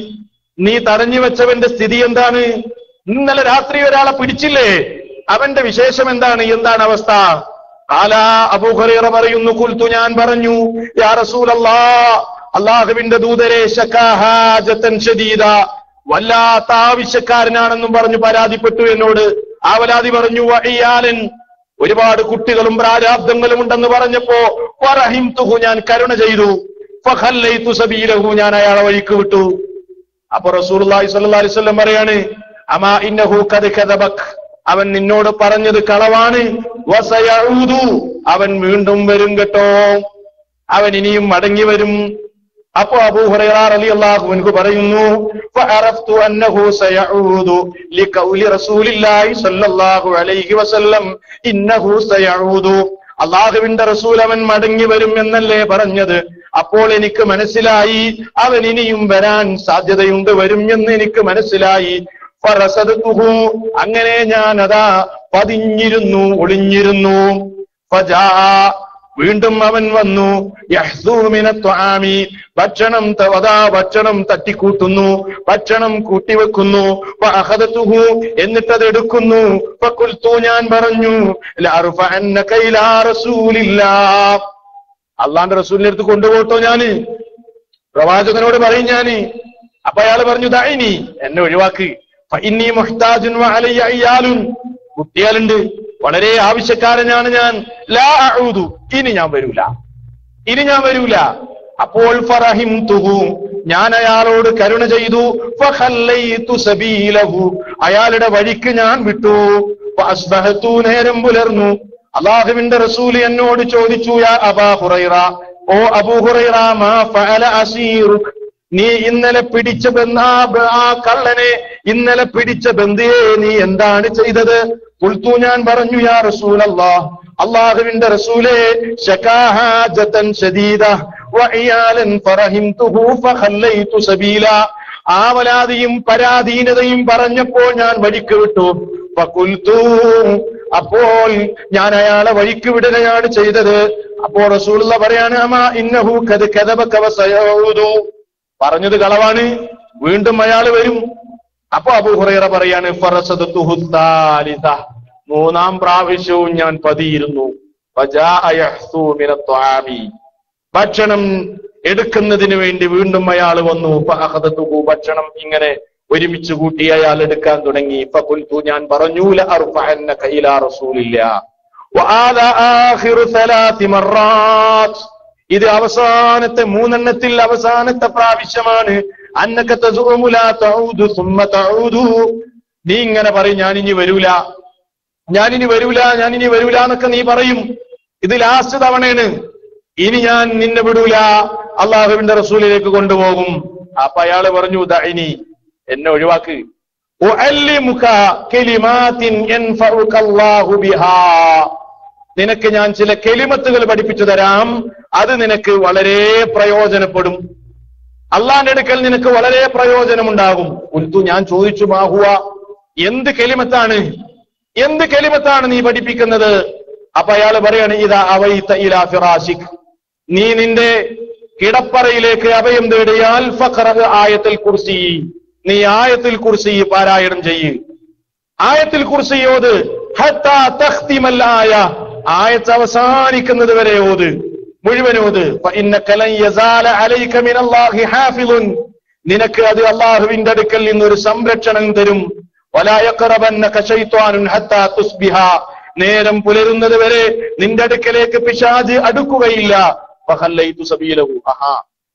നീ തടഞ്ഞു വെച്ചവന്റെ സ്ഥിതി എന്താണ്? ഇന്നലെ രാത്രി ഒരാളെ പിടിച്ചില്ലേ, അവന്റെ വിശേഷം എന്താണ്, എന്താണ് അവസ്ഥ? ഖാല, അബൂ ഹുറൈറ പറയുന്നു, ഖുൽതു, ഞാൻ പറഞ്ഞു, യാ റസൂലല്ലാഹ്, അല്ലാഹുവിന്റെ ദൂതരെ, ശകാ ഹാജതൻ ശദീദ, വല്ലാത്ത ആവശ്യക്കാരനാണെന്നും പറഞ്ഞു പരാതിപ്പെട്ടു എന്നോട്. ആ പരാതി പറഞ്ഞു, വഇയാലൻ, ഒരുപാട് കുട്ടികളും പ്രാരാബ്ദങ്ങളും ഉണ്ടെന്ന് പറഞ്ഞപ്പോ, വറഹിംതുഹു, ഞാൻ കരുണ ചെയ്തു. ഫഖല്ലൈതു സബീലഹു, ഞാൻ അയാളെ വഴിക്ക് വിട്ടു. അപ്പൊ റസൂലുള്ളാഹി സ്വല്ലല്ലാഹു അലൈഹി വസല്ലം പറയാണ്, അമാ ഇന്നഹു ഖദ് കദബക്, അവൻ നിന്നോട് പറഞ്ഞത് കളവാണ്. വസയഊദു, അവൻ വീണ്ടും വരും കേട്ടോ, അവൻ ഇനിയും മടങ്ങി വരും. അപ്പോ അബൂ ഹുറൈറ റളിയല്ലാഹു അൻഹു പറയുന്നു, ഫഅറഫ്തു അന്നഹു സയഊദു ലിഖൗലി റസൂലില്ലാഹി സ്വല്ലല്ലാഹു അലൈഹി വസല്ലം ഇന്നഹു സയഊദു, അല്ലാഹുവിന്റെ റസൂൽ അവൻ മടങ്ങി വരും എന്നല്ലേ പറഞ്ഞത്. അപ്പോൾ എനിക്ക് മനസ്സിലായി അവൻ ഇനിയും വരാൻ സാധ്യതയുണ്ട്, വരും എന്ന് എനിക്ക് മനസ്സിലായി. ഫറസദതുഹു, അങ്ങനെ ഞാൻ അതാ പതിഞ്ഞിരുന്നു, ഒളിഞ്ഞിരുന്നു. ഫജാ, വീണ്ടും അവൻ വന്നു. യഹ്സൂ മിനത് ത്വആമി, ഭക്ഷണം തട്ടിക്കൂട്ടുന്നു, ഭക്ഷണം കൂട്ടിവെക്കുന്നു. ഫഅഖദതുഹു, എന്നിട്ടത് എടുക്കുന്നു. ഫഖുൽതു, ഞാൻ പറഞ്ഞു, ലഅർഫഅന്നക ഇലാ റസൂലില്ലാഹ്, അള്ളാന്റെ റസൂലിന്റെ അടുത്ത് കൊണ്ടുപോട്ടോ, ഞാന് പ്രവാചകനോട് പറയും ഞാന്. അപ്പൊ അയാൾ പറഞ്ഞു, ദഅനി, എന്നെ ഒഴിവാക്ക്. ഫഇന്നി മുഹ്താജുൻ വഅലയ്യ ഇയാലുൻ, കുട്ടികളുണ്ട്, വളരെ ആവശ്യക്കാരനാണ് ഞാൻ. ലാ അഊദു, ഇനി ഞാൻ വരൂല. അപ്പോൾ ഫറഹിംതുഹു, ഞാൻ അയാളോട് കരുണ ചെയ്തു. ഫഖല്ലൈതു സബീലഹു, അയാളുടെ വഴിക്ക് ഞാൻ വിട്ടു. ഫഅസ്ബഹതു, നേരം പുലർന്നു. അല്ലാഹുവിന്റെ റസൂൽ എന്നോട് ചോദിച്ചു, യാ അബാ ഹുറൈറ, ഓ അബൂ ഹുറൈറ, മാ ഫഅല അസീറുക്, നീ ഇന്നലെ പിടിച്ച ആ കള്ളനെ ഇന്നലെ പിടിച്ച ബന്ദിയെ നീ എന്താണ് ചെയ്തത്? ഖുൽതു ഞാൻ പറഞ്ഞു യാ റസൂലല്ലാഹ്, അല്ലാഹുവിന്റെ റസൂലേ, ശകാഹാജതൻ ശദീദ വഇയാലൻ ഫറഹിംതുഹു ഫഖല്ലൈതു സബീല. ആവലാദിയും പരാധീനതയും പറഞ്ഞപ്പോൾ ഞാൻ വഴിക്ക് വിട്ടു. ഫഖുൽതു, അപ്പോൾ ഞാൻ അയാളെ വഴിക്ക് വിടുകയാണ് ചെയ്തത്. അപ്പോൾ റസൂലുള്ളാഹി പറയാണ്, അമാ ഇന്നഹു ഖദ് കദബക വസയഊദു, പറഞ്ഞത് കളവാണ്, വീണ്ടും അയാൾ വരും. അപ്പൊ അബൂ ഹുറൈറ പറയാണ്, ഫറസദതുഹു സാലിസ, മൂന്നാം പ്രാവശ്യവും ഞാൻ പതിയിരുന്നു. വജാഅ യഹ്സു മിനത്ത്വാമി, ഭക്ഷണം എടുക്കുന്നതിന് വേണ്ടി വീണ്ടും അയാൾ വന്നു. ഫഅഖദതുഹു, ഭക്ഷണം ഇങ്ങനെ ഒരുമിച്ച് കൂട്ടി അയാൾ എടുക്കാൻ തുടങ്ങി. ഫഖുൽതു, ഞാൻ പറഞ്ഞു, ലഅർഫഅന്നക ഇലാ റസൂലില്ലാഹ് വആലാ ആഖിറു സലാത്തി മർറാത്ത്, ഇത് അവസാനത്തെ മൂന്നെണ്ണത്തിൽ അവസാനത്തെ പ്രാവശ്യമാണ്. അന്നക തസുമു ലാ തഊദു സുമ്മ തഊദു, നീ ഇങ്ങനെ പറയും, ഞാനിനി വരൂല, ഞാനിനി വരൂല, ഞാനിനി വരൂല എന്നൊക്കെ നീ പറയും. ഇത് ലാസ്റ്റ് തവണയാണ്, ഇനി ഞാൻ നിന്നെ വിടൂല, അള്ളാഹുവിന്റെ റസൂലിലേക്ക് കൊണ്ടുപോകും. അപ്പൊ അയാള് പറഞ്ഞു, ദഅനി, എന്നെ ഒഴിവാക്ക്. ഉഅല്ലിമുക കലിമാത്തിൻ യൻഫഉക അല്ലാഹു ബിഹാ, നിനക്ക് ഞാൻ ചില കലിമത്തുകൾ പഠിപ്പിച്ചു തരാം, അത് നിനക്ക് വളരെ പ്രയോജനപ്പെടും, അള്ളാന്റെ അടുക്കൽ നിനക്ക് വളരെ പ്രയോജനമുണ്ടാകും. ഉൽത്തു, ഞാൻ ചോദിച്ചു, മാഹുവ, എന്ത് കലിമത്താണ്, എന്ത് കലിമത്താണ് നീ പഠിപ്പിക്കുന്നത്? അപ്പൊ അയാൾ പറയാണ്, ഇദാ അവൈത ഇലാ ഫിറാശിക്, നീ നിന്റെ കിടപ്പറയിലേക്ക് അഭയം തേടിയാൽ ഫഖറ ആയത്തുൽ കുർസി, നീ ആയത്തുൽ കുർസി പാരായണം ചെയ്യ്, ആയത്തുൽ കുർസി ഓത്. ഹത്താ തഖ്തിമൽ ആയ, ആയത്ത് അവസാനിക്കുന്നത് വരെ ഓത്, മുഴുവൻ ഓത്. ഫഇന്നക ലൻ യസാല അലൈക മിനല്ലാഹി ഹാഫിളുൻ, നിനക്ക് അത് അല്ലാഹുവിന്റെ അടുക്കൽ നിന്നൊരു സംരക്ഷണം തരും. വലാ യഖറബന്നക ശൈത്വാനുൻ ഹത്താ തുസ്ബിഹ, നേരം പുലരുന്നത് വരെ നിന്റെ അടുക്കലേക്ക് പിശാച് അടുക്കുകയില്ല. ഫഖല്ലൈതു സബീലഹു, ആഹാ,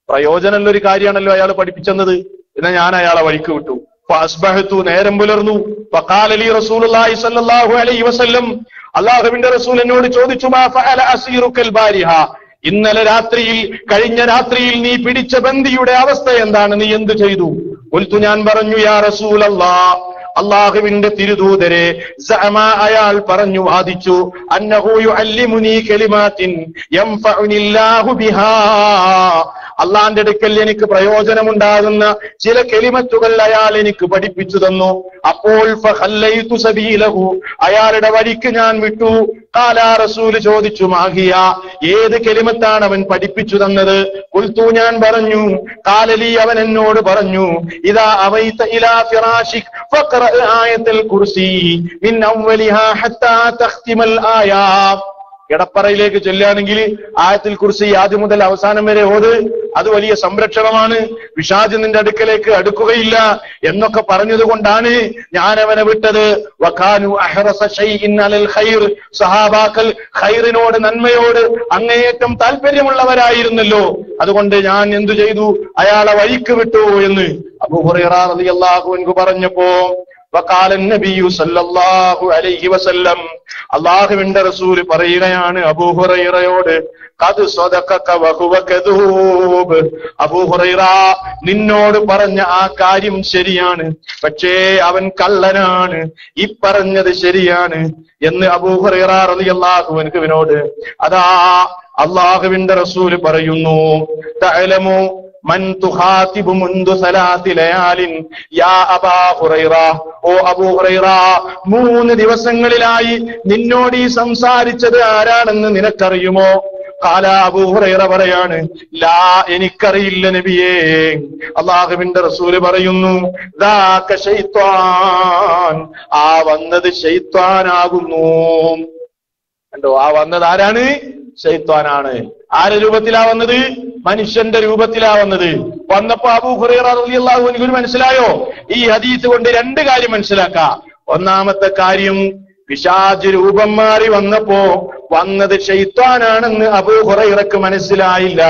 പ്രയോജനമുള്ള ഒരു കാര്യമാണല്ലോ അയാൾ പഠിപ്പിച്ചെന്നത്, എന്നാ ഞാൻ അയാളെ വഴിക്ക് വിട്ടു. ഫഅസ്ബഹതു, നേരം പുലർന്നു. ഫഖാല ലി റസൂലുള്ളാഹി സ്വല്ലല്ലാഹു അലൈഹി വസല്ലം, അല്ലാഹുവിന്റെ റസൂൽ എന്നോട് ചോദിച്ചു, മാ ഫഅല അസീറുക്കൽ ബാരിഹ, ഇന്നലെ രാത്രിയിൽ, കഴിഞ്ഞ രാത്രിയിൽ നീ പിടിച്ച ബന്ദിയുടെ അവസ്ഥ എന്താണ്, നീ എന്ത് ചെയ്തു? ഖുൽതു, ഞാൻ പറഞ്ഞു, യാ റസൂലല്ലാഹ്, അല്ലാഹുവിന്റെ തിരുദൂതരെ, സഅമ, അയാൾ പറഞ്ഞു, വാദിച്ചു, അന്നഹു യുഅല്ലിമുനി കലിമാത്തിൻ യൻഫഉനില്ലാഹു ബിഹാ, അള്ളാന്റെ അടുക്കൽ എനിക്ക് പ്രയോജനമുണ്ടാകുന്ന ചില കലിമത്തുകൾ അയാൾ എനിക്ക് പഠിപ്പിച്ചു തന്നു. അപ്പോൾ ഫഖല്ലൈതു സബീലഹു, അയാളുടെ വഴിക്ക് ഞാൻ വിട്ടു. ഖാലാ, റസൂൽ ചോദിച്ചു, മാഹിയ, ഏത് കലിമത്താണ് അവൻ പഠിപ്പിച്ചു തന്നത്? ഖുൽതു, ഞാൻ പറഞ്ഞു, ഖാലലി, അവൻ എന്നോട് പറഞ്ഞു, ഇദാ അവൈത ഇലാ ഫിറാശിക് ഫഖറ ആയത്തുൽ കുർസി മിൻ അവ്വലിഹാ ഹത്താ തഖ്തിമൽ ആയാ, കിടപ്പറയിലേക്ക് ചെല്ലുകയാണെങ്കിൽ ആയത്തുൽ കുർസി ആദ്യം മുതൽ അവസാനം വരെ ഓത്, അത് വലിയ സംരക്ഷണമാണ്, പിശാച് നിന്റെ അടുക്കലേക്ക് അടുക്കുകയില്ല എന്നൊക്കെ പറഞ്ഞത് കൊണ്ടാണ് ഞാൻ അവനെ വിട്ടത്. വകാനു അഹ്റസ ശൈഇൻ അലൽ ഖൈർ, സഹാബാക്കൾ ഖൈറിനോട്, നന്മയോട് അങ്ങേയറ്റം താല്പര്യമുള്ളവരായിരുന്നല്ലോ, അതുകൊണ്ട് ഞാൻ എന്തു ചെയ്തു, അയാളെ വഴിക്ക് വിട്ടു എന്ന് അബൂ ഹുറൈറ റളിയല്ലാഹു അൻഹു പറഞ്ഞപ്പോ, വഖാല നബിയു സല്ലല്ലാഹു അലൈഹി വസല്ലം, അല്ലാഹുവിന്റെ റസൂൽ പറയുകയാണ് അബൂ ഹുറൈറയോട്, ഖദ് സദഖക വഹുവ കദൂബ്, അബൂ ഹുറൈറ, നിന്നോട് പറഞ്ഞ ആ കാര്യം ശരിയാണ്, പക്ഷേ അവൻ കള്ളനാണ്, ഈ പറഞ്ഞത് ശരിയാണ് എന്ന് അബൂ ഹുറൈറ റളിയല്ലാഹു അൻഹുവിനോട് അതാ അല്ലാഹുവിന്റെ റസൂൽ പറയുന്നു. തഅലമു മൻ തുഖാതിബു മുൻദു സലാത്തി ലയാലിൻ യാ അബാ ഹുറൈറ, ഓ അബൂ ഹുറൈറ, 3 ദിവസങ്ങളിലായി നിന്നോട് ഈ സംസാരിച്ചത് ആരാണെന്ന് നിനക്കറിയുമോ? ഖാല, അബൂ ഹുറൈറ പറയാണ്, ലാ, എനിക്കറിയില്ല നബിയേ. അല്ലാഹുവിന്റെ റസൂല് പറയുന്നു, ദാക ശൈത്വാൻ, ആ വന്നത് ശൈത്വാനാകുന്നു. കണ്ടോ, ആ വന്നത് ആരാണ്? ശൈത്വാനാണ്. ആരുടെ രൂപത്തിലാ വന്നത്? മനുഷ്യന്റെ രൂപത്തിലാ വന്നത്. വന്നപ്പോ അബൂ ഹുറൈറ റളിയല്ലാഹു അൻഹു മനസ്സിലായോ? ഈ ഹദീസ് കൊണ്ട് 2 കാര്യം മനസ്സിലാക്കാം. ഒന്നാമത്തെ കാര്യം, പിശാച് രൂപം മാറി വന്നപ്പോ വന്നത് ശൈത്വാനാണെന്ന് അബൂ ഹുറൈറക്ക് മനസ്സിലായില്ല,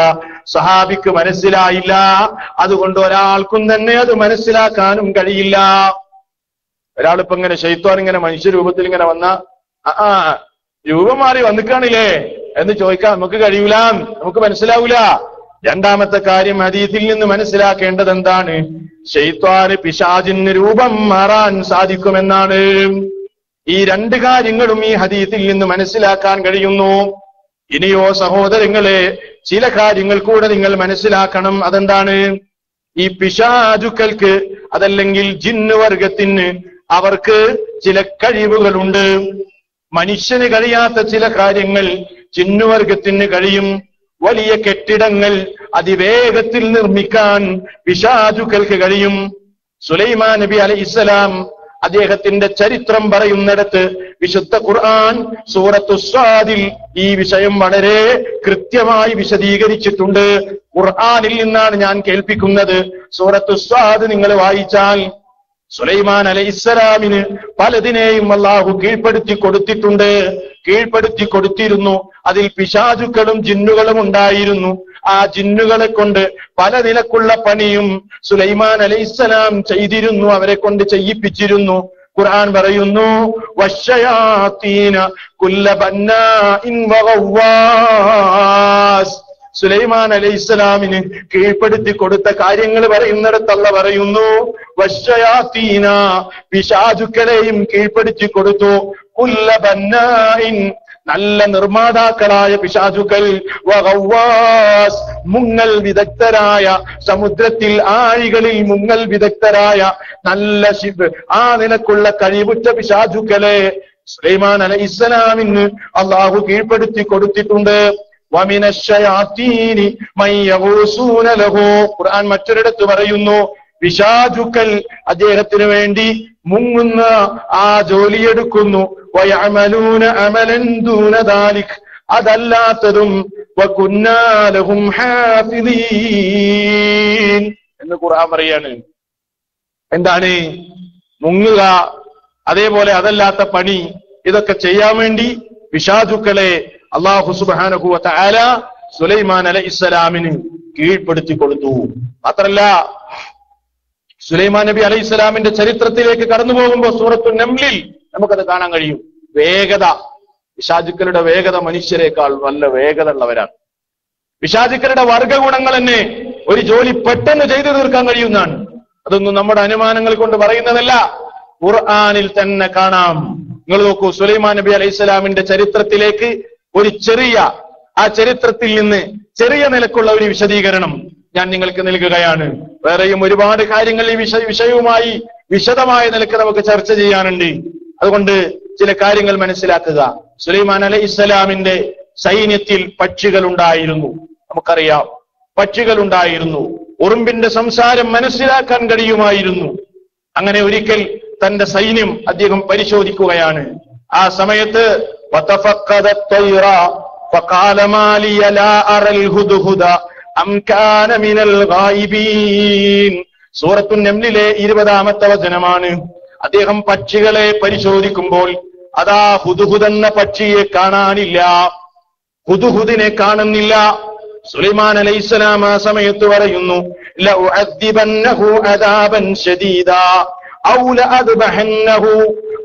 സഹാബിക്ക് മനസ്സിലായില്ല. അതുകൊണ്ട് ഒരാൾക്കും തന്നെ അത് മനസ്സിലാക്കാനും കഴിയില്ല. ഒരാളിപ്പോ ഇങ്ങനെ ശൈത്വാൻ ഇങ്ങനെ മനുഷ്യരൂപത്തിൽ ഇങ്ങനെ വന്ന രൂപം മാറി വന്നിക്കാണില്ലേ എന്ന് ചോദിക്കാൻ നമുക്ക് കഴിയൂല, നമുക്ക് മനസ്സിലാവൂല. രണ്ടാമത്തെ കാര്യം, ഹദീസിൽ നിന്ന് മനസ്സിലാക്കേണ്ടത് എന്താണ്? ശൈത്വാന് പിശാചിന് രൂപം മാറാൻ സാധിക്കുമെന്നാണ്. ഈ രണ്ട് കാര്യങ്ങളും ഈ ഹദീസിൽ നിന്ന് മനസ്സിലാക്കാൻ കഴിയുന്നു. ഇനിയോ സഹോദരങ്ങളെ, ചില കാര്യങ്ങൾ കൂടെ നിങ്ങൾ മനസ്സിലാക്കണം. അതെന്താണ്? ഈ പിശാചുക്കൾക്ക് അതല്ലെങ്കിൽ ജിന്നുവർഗത്തിന് അവർക്ക് ചില കഴിവുകളുണ്ട്. മനുഷ്യന് കഴിയാത്ത ചില കാര്യങ്ങൾ ജിന്നുവർഗത്തിന് കഴിയും. വലിയ കെട്ടിടങ്ങൾ അതിവേഗത്തിൽ നിർമ്മിക്കാൻ പിശാചുക്കൾക്ക് കഴിയും. സുലൈമാൻ നബി അലൈഹിസ്സലാം അദ്ദേഹത്തിന്റെ ചരിത്രം പറയുന്നിടത്ത് വിശുദ്ധ ഖുർആൻ സൂറത്തു സ്വാദിൽ ഈ വിഷയം വളരെ കൃത്യമായി വിശദീകരിച്ചിട്ടുണ്ട്. ഖുർആനിൽ നിന്നാണ് ഞാൻ കേൾപ്പിക്കുന്നത്. സൂറത്തു സ്വാദ് നിങ്ങൾ വായിച്ചാൽ സുലൈമാൻ അലൈഹിസ്സലാമിന് പലതിനെയും അല്ലാഹു കീഴ്പ്പെടുത്തി കൊടുത്തിരുന്നു. അതിൽ പിശാചുക്കളും ജിന്നുകളും ഉണ്ടായിരുന്നു. ആ ജിന്നുകളെ കൊണ്ട് പല നിലക്കുള്ള പണിയും സുലൈമാൻ അലൈഹിസ്സലാം ചെയ്തിരുന്നു, അവരെ കൊണ്ട് ചെയ്യിപ്പിച്ചിരുന്നു. ഖുർആൻ പറയുന്നു, വശയാതീന കുല്ല ബന്നാഇൻ വഗവാസ്. സുലൈമാൻ അലൈഹിസ്സലാമിന് കീഴ്പ്പെടുത്തി കൊടുത്ത കാര്യങ്ങൾ പറയുന്നിടത്ത് അല്ലാഹു പറയുന്നു, വശയാതീന, പിശാചുക്കളെയും കീഴ്പ്പെടുത്തി കൊടുത്തു. കുല്ല ബന്നാഇൻ, നല്ല നിർമ്മാതാക്കളായ പിശാചുക്കൾ, വഗവാസ്, മുങ്ങൽ വിദഗ്ധരായ, സമുദ്രത്തിൽ ആഴികളിൽ മുങ്ങൽ വിദഗ്ധരായ നല്ല ആ നിലക്കുള്ള കഴിവുറ്റ പിശാചുക്കളെ സുലൈമാൻ അലൈഹിസ്സലാമിന് അല്ലാഹു കീഴ്പ്പെടുത്തി കൊടുത്തിട്ടുണ്ട്. വമിനശ്ശയാതീനി മൻ യഗൂസൂന ലഹു. ഖുർആൻ മറ്റൊരിടത്ത് പറയുന്നു, പിശാചുക്കൾ അദ്ദേഹത്തിന് വേണ്ടി മുങ്ങുന്ന ആ ജോലിയെടുക്കുന്നു. വയഅമലൂന അമലൻ ദൂന ദാലിക്, അതല്ലാത്തതും വകുന്നാ ലഹും ഹാഫിദീൻ എന്ന് ഖുർആൻ പറയാണ്. എന്താണ് മുങ്ങുക, അതേപോലെ അതല്ലാത്ത പണി, ഇതൊക്കെ ചെയ്യാൻ വേണ്ടി പിശാചുക്കളെ അല്ലാഹു സുബ്ഹാനഹു വ തആല സുലൈമാൻ അലൈഹിസ്സലാമിന് കീഴ്പ്പെടുത്തി കൊടുത്തു. മാത്രല്ല, സുലൈമാൻ നബി അലൈഹിസ്സലാമിന്റെ ചരിത്രത്തിലേക്ക് കടന്നു പോകുമ്പോൾ സൂറത്തു നംലിൽ നമുക്കത് കാണാൻ കഴിയും. വേഗത, പിശാചുക്കളുടെ വേഗത മനുഷ്യരെക്കാൾ നല്ല വേഗത ഉള്ളവരാണ്. പിശാചുക്കളുടെ വർഗഗുണങ്ങൾ തന്നെ ഒരു ജോലി പെട്ടെന്ന് ചെയ്തു തീർക്കാൻ കഴിയുന്നതാണ്. അതൊന്നും നമ്മുടെ അനുമാനങ്ങൾ കൊണ്ട് പറയുന്നതല്ല, ഖുർആനിൽ തന്നെ കാണാം. നിങ്ങൾ നോക്കൂ, സുലൈമാൻ നബി അലൈഹിസ്സലാമിന്റെ ചരിത്രത്തിലേക്ക് ഒരു ആ ചരിത്രത്തിൽ നിന്ന് ചെറിയ നിലക്കുള്ള ഒരു വിശദീകരണം ഞാൻ നിങ്ങൾക്ക് നൽകുകയാണ്. വേറെയും ഒരുപാട് കാര്യങ്ങൾ ഈ വിഷയവുമായി വിശദമായ നിലക്ക് നമുക്ക് ചർച്ച ചെയ്യാനുണ്ട്. അതുകൊണ്ട് ചില കാര്യങ്ങൾ മനസ്സിലാക്കുക. സുലൈമാൻ അലൈഹിസ്സലാമിന്റെ സൈന്യത്തിൽ പക്ഷികൾ ഉണ്ടായിരുന്നു. നമുക്കറിയാം, പക്ഷികൾ ഉണ്ടായിരുന്നു. ഉറുമ്പിന്റെ സംസാരം മനസ്സിലാക്കാൻ കഴിയുമായിരുന്നു. അങ്ങനെ ഒരിക്കൽ തന്റെ സൈന്യം അദ്ദേഹം പരിശോധിക്കുകയാണ്. ആ സമയത്ത് സൂറത്തു നംലിലെ 20-ാമത്തെ വചനമാണ്. അദ്ദേഹം പക്ഷികളെ പരിശോധിക്കുമ്പോൾ അതാ ഹുദ്ഹുദ് എന്ന പക്ഷിയെ കാണാനില്ല, ഹുദ്ഹുദിനെ കാണുന്നില്ല. സുലൈമാൻ അലൈഹിസ്സലാം ആ സമയത്ത് പറയുന്നു, ലഉഅദ്ദിബന്നഹു അദാബൻ ശദീദാ ഔ ലഅദ്ബഹന്നഹു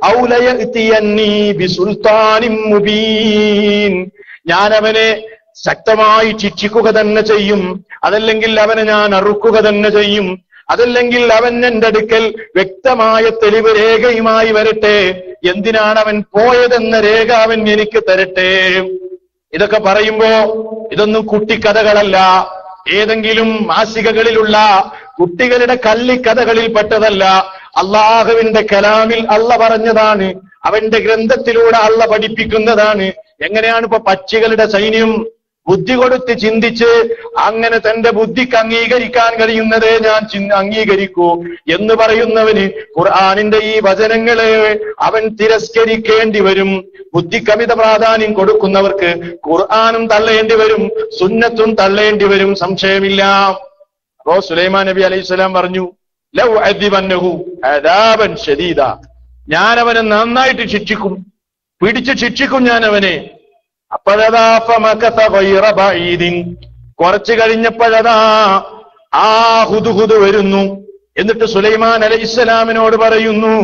ഔ ലയഅതിയന്നി ബിസുൽത്താനിൻ മുബീൻ. ഞാൻ അവനെ ശക്തമായി ശിക്ഷിക്കുക തന്നെ ചെയ്യും, അതല്ലെങ്കിൽ അവനെ ഞാൻ അറുക്കുക തന്നെ ചെയ്യും, അതല്ലെങ്കിൽ അവൻ എന്റെ അടുക്കൽ വ്യക്തമായ തെളിവ് രേഖയുമായി വരട്ടെ. എന്തിനാണ് അവൻ പോയതെന്ന രേഖ അവൻ എനിക്ക് തരട്ടെ. ഇതൊക്കെ പറയുമ്പോ ഇതൊന്നും കുട്ടിക്കഥകളല്ല, ഏതെങ്കിലും മാസികകളിലുള്ള കുട്ടികളുടെ കള്ളിക്കഥകളിൽ പെട്ടതല്ല. അള്ളാഹുവിന്റെ കലാമിൽ അള്ള പറഞ്ഞതാണ്, അവന്റെ ഗ്രന്ഥത്തിലൂടെ അള്ള പഠിപ്പിക്കുന്നതാണ്. എങ്ങനെയാണ് ഇപ്പൊ പക്ഷികളുടെ സൈന്യം ബുദ്ധി കൊടുത്ത് ചിന്തിച്ച് അങ്ങനെ തന്റെ ബുദ്ധിക്ക് അംഗീകരിക്കാൻ കഴിയുന്നതേ ഞാൻ അംഗീകരിക്കൂ എന്ന് പറയുന്നവന് ഖുർആനിന്റെ ഈ വചനങ്ങളെ അവൻ തിരസ്കരിക്കേണ്ടി വരും. ബുദ്ധിക്കമിത പ്രാധാന്യം കൊടുക്കുന്നവർക്ക് ഖുർആനും തള്ളേണ്ടി വരും, സുന്നത്തും തള്ളേണ്ടി വരും, സംശയമില്ല. അപ്പോ സുലൈമാൻ നബി അലൈഹിസ്സലാം പറഞ്ഞു, ലൗ അദിബന്നഹു അദാബൻ ശദീദ, ഞാൻ അവനെ നന്നായിട്ട് ശിക്ഷിക്കും, പിടിച്ച് ശിക്ഷിക്കും ഞാൻ അവനെ. അപ്പോഴതാ ഫമകത ഗൈറ ബഈദിൻ, കുറച്ചു കഴിഞ്ഞപ്പോഴതാ ആ ഹുദ്ഹുദ് വരുന്നു. എന്നിട്ട് സുലൈമാൻ അലൈഹിസ്സലാമിനോട് പറയുന്നു,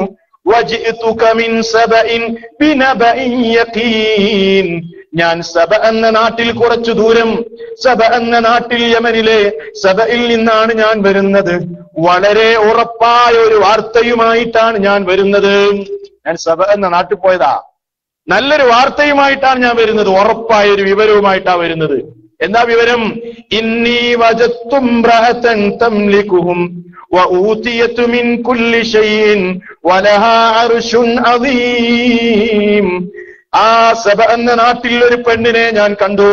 വജിഅതുക മിൻ സബഇൻ ബിനബഇൻ യഖീൻ, ഞാൻ സബ എന്ന നാട്ടിൽ കുറച്ചു ദൂരം, സബ എന്ന നാട്ടിൽ യമനിലെ സബയിൽ നിന്നാണ് ഞാൻ വരുന്നത്. വളരെ ഉറപ്പായ ഒരു വാർത്തയുമായിട്ടാണ് ഞാൻ വരുന്നത്. ഞാൻ സബ എന്ന നാട്ടിൽ പോയതാ, നല്ലൊരു വാർത്തയുമായിട്ടാണ് ഞാൻ വരുന്നത്, ഉറപ്പായ ഒരു വിവരവുമായിട്ടാണ് വരുന്നത്. എന്താ വിവരം? ഇന്നി വജദ്തു ഇംറഅതൻ തംലികുഹും വഊതിയതു മിൻ കുല്ലി ശൈഇൻ വലഹാ അർശുൻ അദീം. ആ സബ എന്ന നാട്ടിൽ ഒരു പെണ്ണിനെ ഞാൻ കണ്ടു.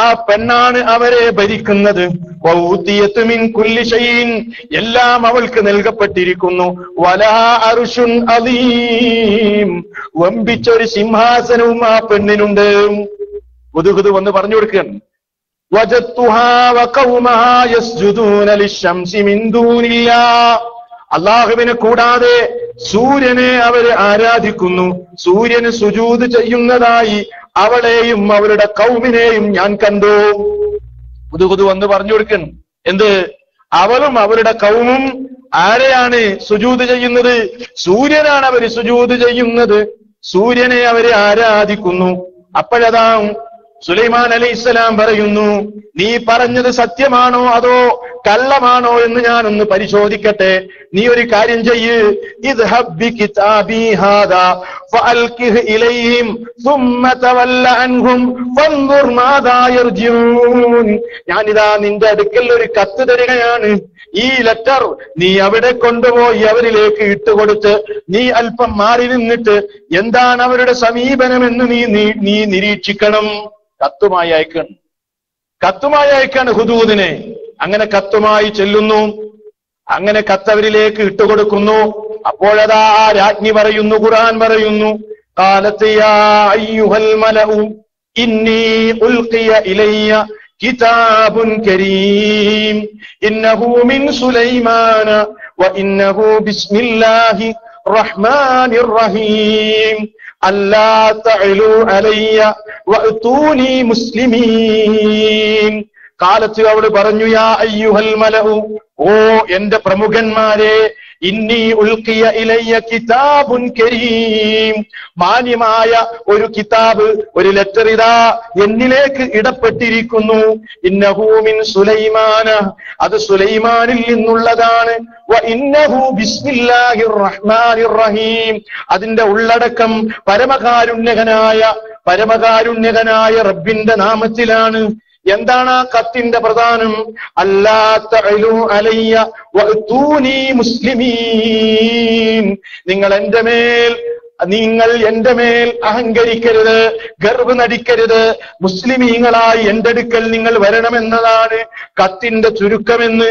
ആ പെണ്ണാണ് അവരെ ഭരിക്കുന്നത്. വഊതിയതു മിൻ കുല്ലി ശൈഇൻ, എല്ലാം അവൾക്ക് നൽകപ്പെട്ടിരിക്കുന്നു. വലഹാ അർശുൻ അദീം, വമ്പിച്ചൊരു സിംഹാസനവും ആ പെണ്ണിനുണ്ട്. ഹുദ്ഹുദ് വന്ന് പറഞ്ഞു കൊടുക്കുകയാണ്. വജദ്തുഹാ വഖൗമഹാ യസ്ജുദൂന ലിശ്ശംസി മിൻ ദൂനില്ലാഹ്, അല്ലാഹുവിനെ കൂടാതെ സൂര്യനെ അവര് ആരാധിക്കുന്നു. സൂര്യന് സുജൂദ് ചെയ്യുന്നതായി അവളെയും അവരുടെ കൗമിനെയും ഞാൻ കണ്ടു. ഹുദ്ഹുദ് വന്ന് പറഞ്ഞു കൊടുക്കണം. എന്ത്? അവളും അവരുടെ കൗമും ആരെയാണ് സുജൂദ് ചെയ്യുന്നത്? സൂര്യനാണ് അവര് സുജൂദ് ചെയ്യുന്നത്. സൂര്യനെ അവര് ആരാധിക്കുന്നു. അപ്പോഴതാ സുലൈമാൻ അലൈഹിസ്സലാം പറയുന്നു, നീ പറഞ്ഞത് സത്യമാണോ അതോ കള്ളമാണോ എന്ന് ഞാനൊന്ന് പരിശോധിക്കട്ടെ. നീ ഒരു കാര്യം ചെയ്യ്, ഇദ്ഹബ് ബികിതാബി ഹാദാ ഫഅൽഖിഹ് ഇലൈഹിം സുമ്മ തവല്ല അൻഹും ഫൻദുർ മാദാ യർജിഊൻ. ഞാനിതാ നിന്റെ അടുക്കൽ ഒരു കത്ത് തരികയാണ്. ഈ ലെറ്റർ നീ അവിടെ കൊണ്ടുപോയി അവരിലേക്ക് ഇട്ടുകൊടുത്ത് നീ അല്പം മാറി നിന്നിട്ട് എന്താണ് അവരുടെ സമീപനമെന്ന് നീ നിരീക്ഷിക്കണം. കത്തുമായി അയക്കാണ് ഹുദൂദിനെ. അങ്ങനെ കത്തുമായി ചെല്ലുന്നു. അങ്ങനെ കത്തവരിലേക്ക് ഇട്ടുകൊടുക്കുന്നു. അപ്പോഴതാ ആ രാജ്ഞി പറയുന്നു, ഖുർആൻ പറയുന്നു, ഖാലത്ത് യാ അയ്യുഹൽ മലഉ ഇന്നി ഉൽഖിയ ഇലയ്യ കിതാബുൻ കരീം ഇന്നഹു മിൻ സുലൈമാന വ ഇന്നഹു ബിസ്മില്ലാഹി റഹ്മാനിർ റഹീം അല്ലാ തഅലു അലയ്യ വഅതൂനി മുസ്ലിമീൻ. കാലത്ത് അവൾ പറഞ്ഞു, യാ അയ്യുഹൽ മലഉ, ഓ എന്റെ പ്രമുഖന്മാരെ, ഇന്നി ഉൽഖിയ ഇലയ്യ കിതാബുൻ കരീം, മാന്യമായ ഒരു കിതാബ്, ഒരു ലെറ്റർ ഇതാ എന്നിലേക്ക് ഇടപ്പെട്ടിരിക്കുന്നു. ഇന്നഹു മിൻ സുലൈമാന, അത് സുലൈമാനിൽ നിന്നുള്ളതാണ്. വ ഇന്നഹു ബിസ്മില്ലാഹിർ റഹ്മാനിർ റഹീം, അതിന്റെ ഉള്ളടക്കം പരമകാരുണ്യകനായ റബ്ബിന്റെ നാമത്തിലാണ്. എന്താണ് ആ കത്തിന്റെ പ്രധാനം? അല്ലാ തഅലു അലയ്യ വഅതൂനി മുസ്ലിമീൻ, നിങ്ങൾ എന്റെ മേൽ അഹങ്കരിക്കരുത്, ഗർവ് നടിക്കരുത്, മുസ്ലിമീങ്ങളായി എന്റെ അടുക്കൽ നിങ്ങൾ വരണമെന്നതാണ് കത്തിന്റെ ചുരുക്കമെന്ന്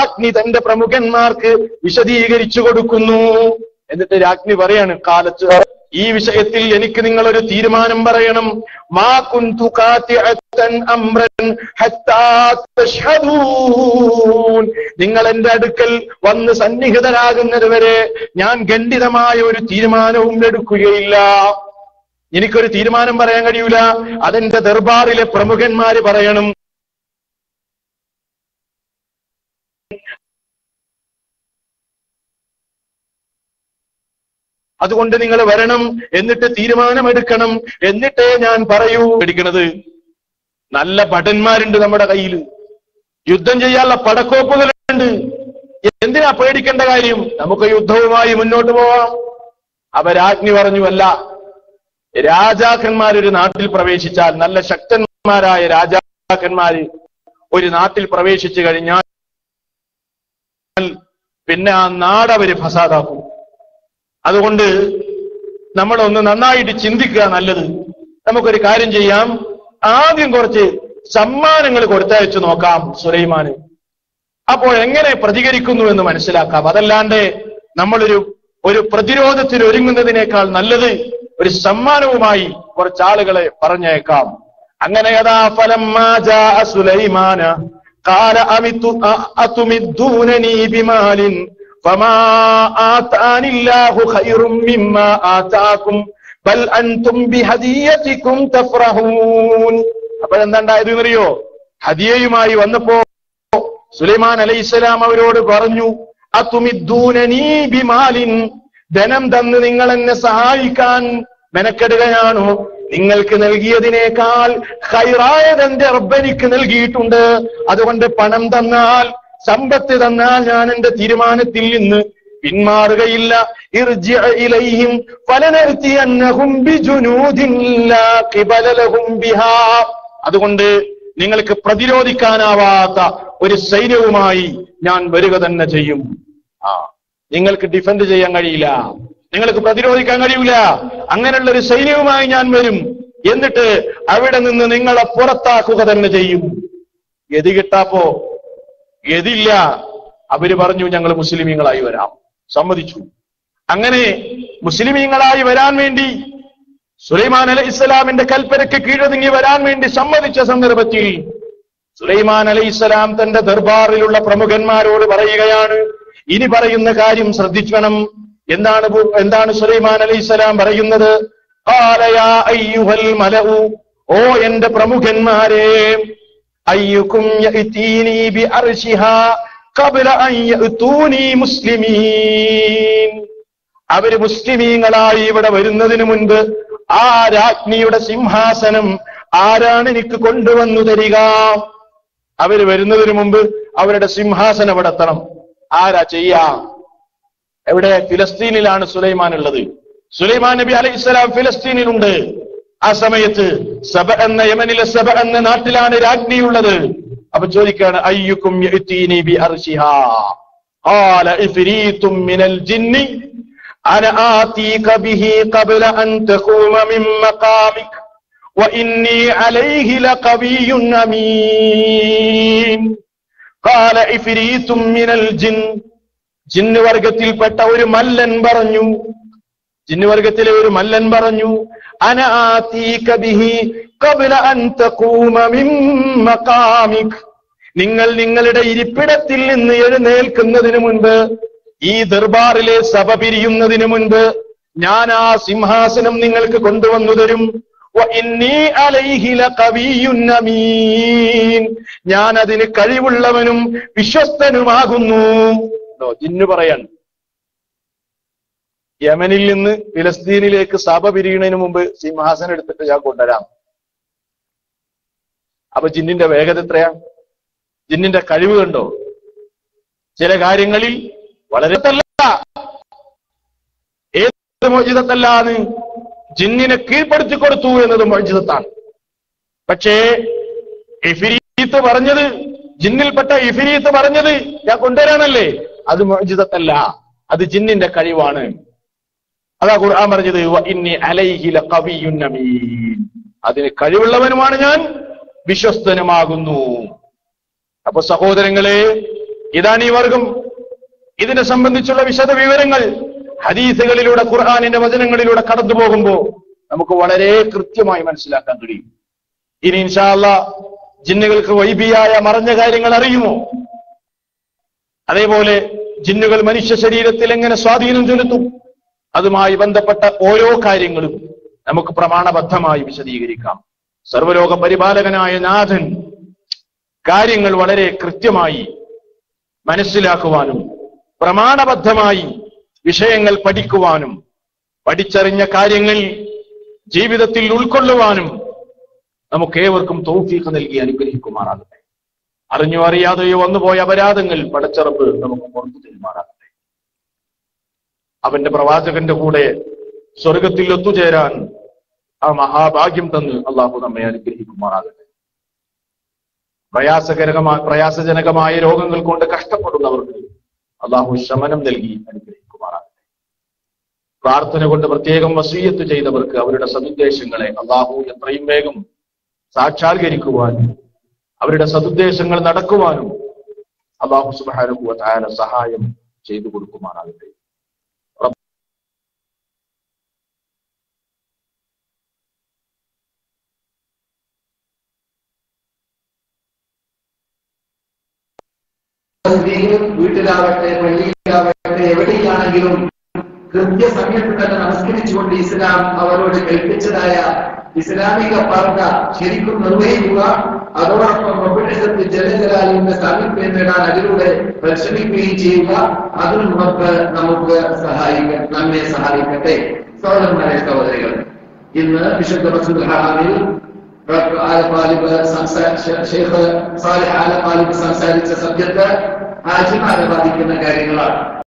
രാജ്ഞി തന്റെ പ്രമുഖന്മാർക്ക് വിശദീകരിച്ചു കൊടുക്കുന്നു. എന്നിട്ട് രാജ്ഞി പറയാണ്, കാലത്ത് ഈ വിഷയത്തിൽ എനിക്ക് നിങ്ങളൊരു തീരുമാനം പറയണം. മാ കുന്തു ഖാതിഅതൻ അംറൻ ഹത്താ തശ്ഹദൂൻ, നിങ്ങൾ എന്റെ അടുക്കൽ വന്ന് സന്നിഹിതരാകുന്നത് വരെ ഞാൻ ഖണ്ഡിതമായ ഒരു തീരുമാനവും എടുക്കുകയില്ല. എനിക്കൊരു തീരുമാനം പറയാൻ കഴിയൂല, അതെന്റെ ദർബാറിലെ പ്രമുഖന്മാര് പറയണം. അതുകൊണ്ട് നിങ്ങൾ വരണം, എന്നിട്ട് തീരുമാനമെടുക്കണം, എന്നിട്ടേ ഞാൻ പറയൂ. പേടിക്കണത് നല്ല ഭടന്മാരുണ്ട് നമ്മുടെ കയ്യിൽ, യുദ്ധം ചെയ്യാനുള്ള പടക്കോപ്പുകളുണ്ട്. എന്തിനാ പേടിക്കേണ്ട കാര്യം? നമുക്ക് യുദ്ധവുമായി മുന്നോട്ട് പോവാം. അവ രാജ്ഞി പറഞ്ഞു, അല്ല, രാജാക്കന്മാരൊരു നാട്ടിൽ പ്രവേശിച്ചാൽ, നല്ല ശക്തന്മാരായ രാജാക്കന്മാര് ഒരു നാട്ടിൽ പ്രവേശിച്ചു കഴിഞ്ഞാൽ പിന്നെ ആ നാടവര് ഫസാദാക്കും. അതുകൊണ്ട് നമ്മളൊന്ന് നന്നായിട്ട് ചിന്തിക്കുക നല്ലത്. നമുക്കൊരു കാര്യം ചെയ്യാം, ആദ്യം കുറച്ച് സമ്മാനങ്ങൾ കൊടുത്തയച്ചു നോക്കാം സുലൈമാന്. അപ്പോൾ എങ്ങനെ പ്രതികരിക്കുന്നു എന്ന് മനസ്സിലാക്കാം. അതല്ലാണ്ട് നമ്മളൊരു പ്രതിരോധത്തിന് ഒരുങ്ങുന്നതിനേക്കാൾ നല്ലത് ഒരു സമ്മാനവുമായി കുറച്ചാളുകളെ പറഞ്ഞേക്കാം. അങ്ങനെ യഥാ ഫലമ്മാ ജാഅ സുലൈമാന ഖാല അതുമിദ്ദൂനനി ബിമാലിൻ ഫമാ ആതാനില്ലാഹു ഖൈറും മിമ്മാ ആതാകും ബൽ അൻതും ബിഹദിയതികും തഫറഹൂൻ. അപ്പോഴെന്താണ്ടായത് എന്നറിയോ? ഹദിയയുമായി വന്നപ്പോ സുലൈമാൻ അലൈഹിസ്സലാം അവരോട് പറഞ്ഞു, അതുമിദ്ദൂനനീ ബിമാലിൻ, ധനം തന്ന് നിങ്ങൾ എന്നെ സഹായിക്കാൻ മെനക്കെടുകയാണോ? നിങ്ങൾക്ക് നൽകിയതിനേക്കാൾ ഖൈറായത് എന്റെ റബ്ബ് എനിക്ക് നൽകിയിട്ടുണ്ട്. അതുകൊണ്ട് പണം തന്നാൽ, സമ്പത്ത് തന്നാൽ ഞാൻ എന്റെ തീരുമാനത്തിൽ നിന്ന് പിന്മാറുകയില്ല. ഇർജിഅ ഇലൈഹിം ഫലനഅതിയന്നഹും ബിജുനൂദിൻ ലാ ഖിബല ലഹും ബിഹാ. അതുകൊണ്ട് നിങ്ങൾക്ക് പ്രതിരോധിക്കാനാവാത്ത ഒരു സൈന്യവുമായി ഞാൻ വരിക തന്നെ ചെയ്യും. നിങ്ങൾക്ക് ഡിഫെൻഡ് ചെയ്യാൻ കഴിയില്ല, നിങ്ങൾക്ക് പ്രതിരോധിക്കാൻ കഴിയില്ല. അങ്ങനെയുള്ള ഒരു സൈന്യവുമായി ഞാൻ വരും. എന്നിട്ട് അവിടെ നിന്ന് നിങ്ങളെ പുറത്താക്കുക തന്നെ ചെയ്യും. ഗതി കിട്ടാപ്പോ ഗതിയില്ല. അവര് പറഞ്ഞു ഞങ്ങൾ മുസ്ലിമീങ്ങളായി വരാം. സമ്മതിച്ചു. അങ്ങനെ മുസ്ലിമീങ്ങളായി വരാൻ വേണ്ടി സുലൈമാൻ അലൈഹിസ്സലാമിന്റെ കൽപ്പനയ്ക്ക് കീഴൊതുങ്ങി വരാൻ വേണ്ടി സമ്മതിച്ച സന്ദർഭത്തിൽ സുലൈമാൻ അലൈഹിസ്സലാം തന്റെ ദർബാറിലുള്ള പ്രമുഖന്മാരോട് പറയുകയാണ്, ഇനി പറയുന്ന കാര്യം ശ്രദ്ധിക്കണം. എന്താണ് സുലൈമാൻ അലൈഹിസ്സലാം പറയുന്നത്? ഖാല യാ അയ്യുഹൽ മലഉ, ഓ എന്റെ പ്രമുഖന്മാരെ, അയ്യുക്കും യഅതീനി ബിഅർശിഹാ ഖബ്ല അൻ യഅതൂനി മുസ്ലിമീൻ. അവര് മുസ്ലിമീങ്ങളായി ഇവിടെ വരുന്നതിന് മുൻപ് ആ രാജ്ഞിയുടെ സിംഹാസനം ആരാണ് എനിക്ക് കൊണ്ടുവന്നു തരിക? അവര് വരുന്നതിന് മുമ്പ് അവരുടെ സിംഹാസനം അവിടെ എത്തണം. ആരാ ചെയ്യാം? എവിടെ? ഫിലസ്തീനിലാണ് സുലൈമാൻ ഉള്ളത്. സുലൈമാൻ നബി അലൈഹിസ്സലാം ഫിലസ്തീനിലുണ്ട്. ആ സമയത്ത് സബ എന്ന യമനിലെ സബ എന്ന നാട്ടിലാണ് രാജ്ഞിയുള്ളത്. അപ്പൊ ചോദിക്കാണ്, അയ്യുക്കും യഅതീനി ബിഅർശിഹാ ഖാല ഇഫ്രീതും മിനൽ ജിന്നി അന ആതീക ബിഹി ഖബ്ല അൻ തഖൂമ മിൻ മഖാമിക വഇന്നി അലൈഹി ലഖവിയ്യുൻ അമീൻ. ഖാല ഇഫ്രീതും മിനൽ ജിൻ, ജിന്ന് വർഗത്തിൽപ്പെട്ട ഒരു മല്ലൻ പറഞ്ഞു, ജിന്നുവർഗത്തിലെ ഒരു മല്ലൻ പറഞ്ഞു, അന ആതീക ബിഹി ഖബ്ല അൻ തഖൂമ മിൻ മഖാമിക, നിങ്ങൾ നിങ്ങളുടെ ഇരിപ്പിടത്തിൽ നിന്ന് എഴുന്നേൽക്കുന്നതിന് മുൻപ്, ഈ ദർബാറിലെ സഭ പിരിയുന്നതിന് മുൻപ് ഞാൻ ആ സിംഹാസനം നിങ്ങൾക്ക് കൊണ്ടുവന്നു തരും. വഇന്നി അലൈഹി ലഖവിയ്യുൻ അമീൻ, ഞാൻ അതിന് കഴിവുള്ളവനും വിശ്വസ്തനുമാകുന്നു. ജിന്നു പറയാൻ, യമനിൽ നിന്ന് ഫിലസ്തീനിലേക്ക് സഭ പിരിയുന്നതിന് മുമ്പ് സിംഹാസനം എടുത്തിട്ട് ഞാൻ കൊണ്ടുവരാം. അപ്പൊ ജിന്നിന്റെ വേഗത എത്രയാ? ജിന്നിന്റെ കഴിവ് കണ്ടോ? ചില കാര്യങ്ങളിൽ വളരെ ഏത് മോചിതത്തല്ലാന്ന് ജിന്നിനെ കീഴ്പ്പെടുത്തി കൊടുത്തു എന്നത് മോചിതത്താണ്. പക്ഷേ ഇഫ്രീത്ത് പറഞ്ഞത്, ജിന്നിൽപ്പെട്ട ഇഫ്രീത്ത് പറഞ്ഞത് ഞാൻ കൊണ്ടുവരാനല്ലേ, അത് മോചിതത്തല്ല, അത് ജിന്നിന്റെ കഴിവാണ്. അതാ ഖുർആൻ പറഞ്ഞത്, വഇന്നി അലൈഹി ലഖവിയ്യുൻ അമീൻ, അതിന് കഴിവുള്ളവനുമാണ് ഞാൻ, വിശ്വസ്തനുമാകുന്നു. അപ്പൊ സഹോദരങ്ങളെ, ഇതാണ് ഈ വർഗം. ഇതിനെ സംബന്ധിച്ചുള്ള വിശദ വിവരങ്ങൾ ഹദീസുകളിലൂടെ, ഖുർആനിന്റെ വചനങ്ങളിലൂടെ കടന്നു പോകുമ്പോ നമുക്ക് വളരെ കൃത്യമായി മനസ്സിലാക്കാൻ കഴിയും. ഇനി ഇൻഷാ അല്ലാഹ് ജിന്നുകൾക്ക് വൈബിയായ മറഞ്ഞ കാര്യങ്ങൾ അറിയുമോ? അതേപോലെ ജിന്നുകൾ മനുഷ്യ ശരീരത്തിൽ എങ്ങനെ സ്വാധീനം ചെലുത്തും, അതുമായി ബന്ധപ്പെട്ട ഓരോ കാര്യങ്ങളും നമുക്ക് പ്രമാണബദ്ധമായി വിശദീകരിക്കാം. സർവലോക പരിപാലകനായ നാഥൻ കാര്യങ്ങൾ വളരെ കൃത്യമായി മനസ്സിലാക്കുവാനും പ്രമാണബദ്ധമായി വിഷയങ്ങൾ പഠിക്കുവാനും പഠിച്ചറിഞ്ഞ കാര്യങ്ങൾ ജീവിതത്തിൽ ഉൾക്കൊള്ളുവാനും നമുക്കേവർക്കും തൗഫീഖ് നൽകി അനുഗ്രഹിക്കുമാറാകട്ടെ. അറിഞ്ഞോ അറിയാതെയോ വന്നുപോയ അപരാധങ്ങൾ പടച്ചറപ്പ് നമുക്ക് പുറത്തു തരുമാറാകട്ടെ. അവന്റെ പ്രവാചകന്റെ കൂടെ സ്വർഗത്തിൽ ഒത്തുചേരാൻ ആ മഹാഭാഗ്യം തന്ന് അള്ളാഹു നമ്മെ അനുഗ്രഹിക്കുമാറാകട്ടെ. പ്രയാസജനകമായ രോഗങ്ങൾ കൊണ്ട് കഷ്ടപ്പെടുന്നവർക്ക് അള്ളാഹു ശമനം നൽകി അനുഗ്രഹിക്കുമാറാകട്ടെ. പ്രാർത്ഥന കൊണ്ട് പ്രത്യേകം വസീയത്ത് ചെയ്തവർക്ക് അവരുടെ സദുദ്ദേശങ്ങളെ അള്ളാഹു എത്രയും വേഗം സാക്ഷാത്കരിക്കുവാനും അവരുടെ സദുദ്ദേശങ്ങൾ നടക്കുവാനും അള്ളാഹു സുബ്ഹാനഹു വ തആല സഹായം ചെയ്തു കൊടുക്കുമാറാകട്ടെ. വീട്ടിലാവട്ടെ, പള്ളിയിലാവട്ടെ, എവിടെയാണെങ്കിലും കൃത്യസമയത്ത് തന്നെ നമസ്കരിച്ചുകൊണ്ട് ഇസ്ലാം അവരോട് കൽപ്പിച്ചതായ ഇസ്ലാമിക പാർട്ട ശരിക്കും നിർവഹിക്കുക. അതോടൊപ്പം റബ്ബുൽ ജലജലാലിന്റെ സാമീപ്യം നേടാൻ അതിലൂടെ പരിശ്രമിക്കുകയും ചെയ്യുക. അതിൽ നമുക്ക് നമ്മെ സഹായിക്കട്ടെ. സഹോദരന്മാരെ, സഹോദരികൾ, ഇന്ന് വിശുദ്ധ മസ്ജിദുൽ ഹറാമിൽ ഷെയ്ഖ് സാലിഹ് ആല ഖാലിബ് സംസാരിച്ച സബ്ജക്ട് ഹാജിമാരെ ബാധിക്കുന്ന കാര്യങ്ങളാണ്.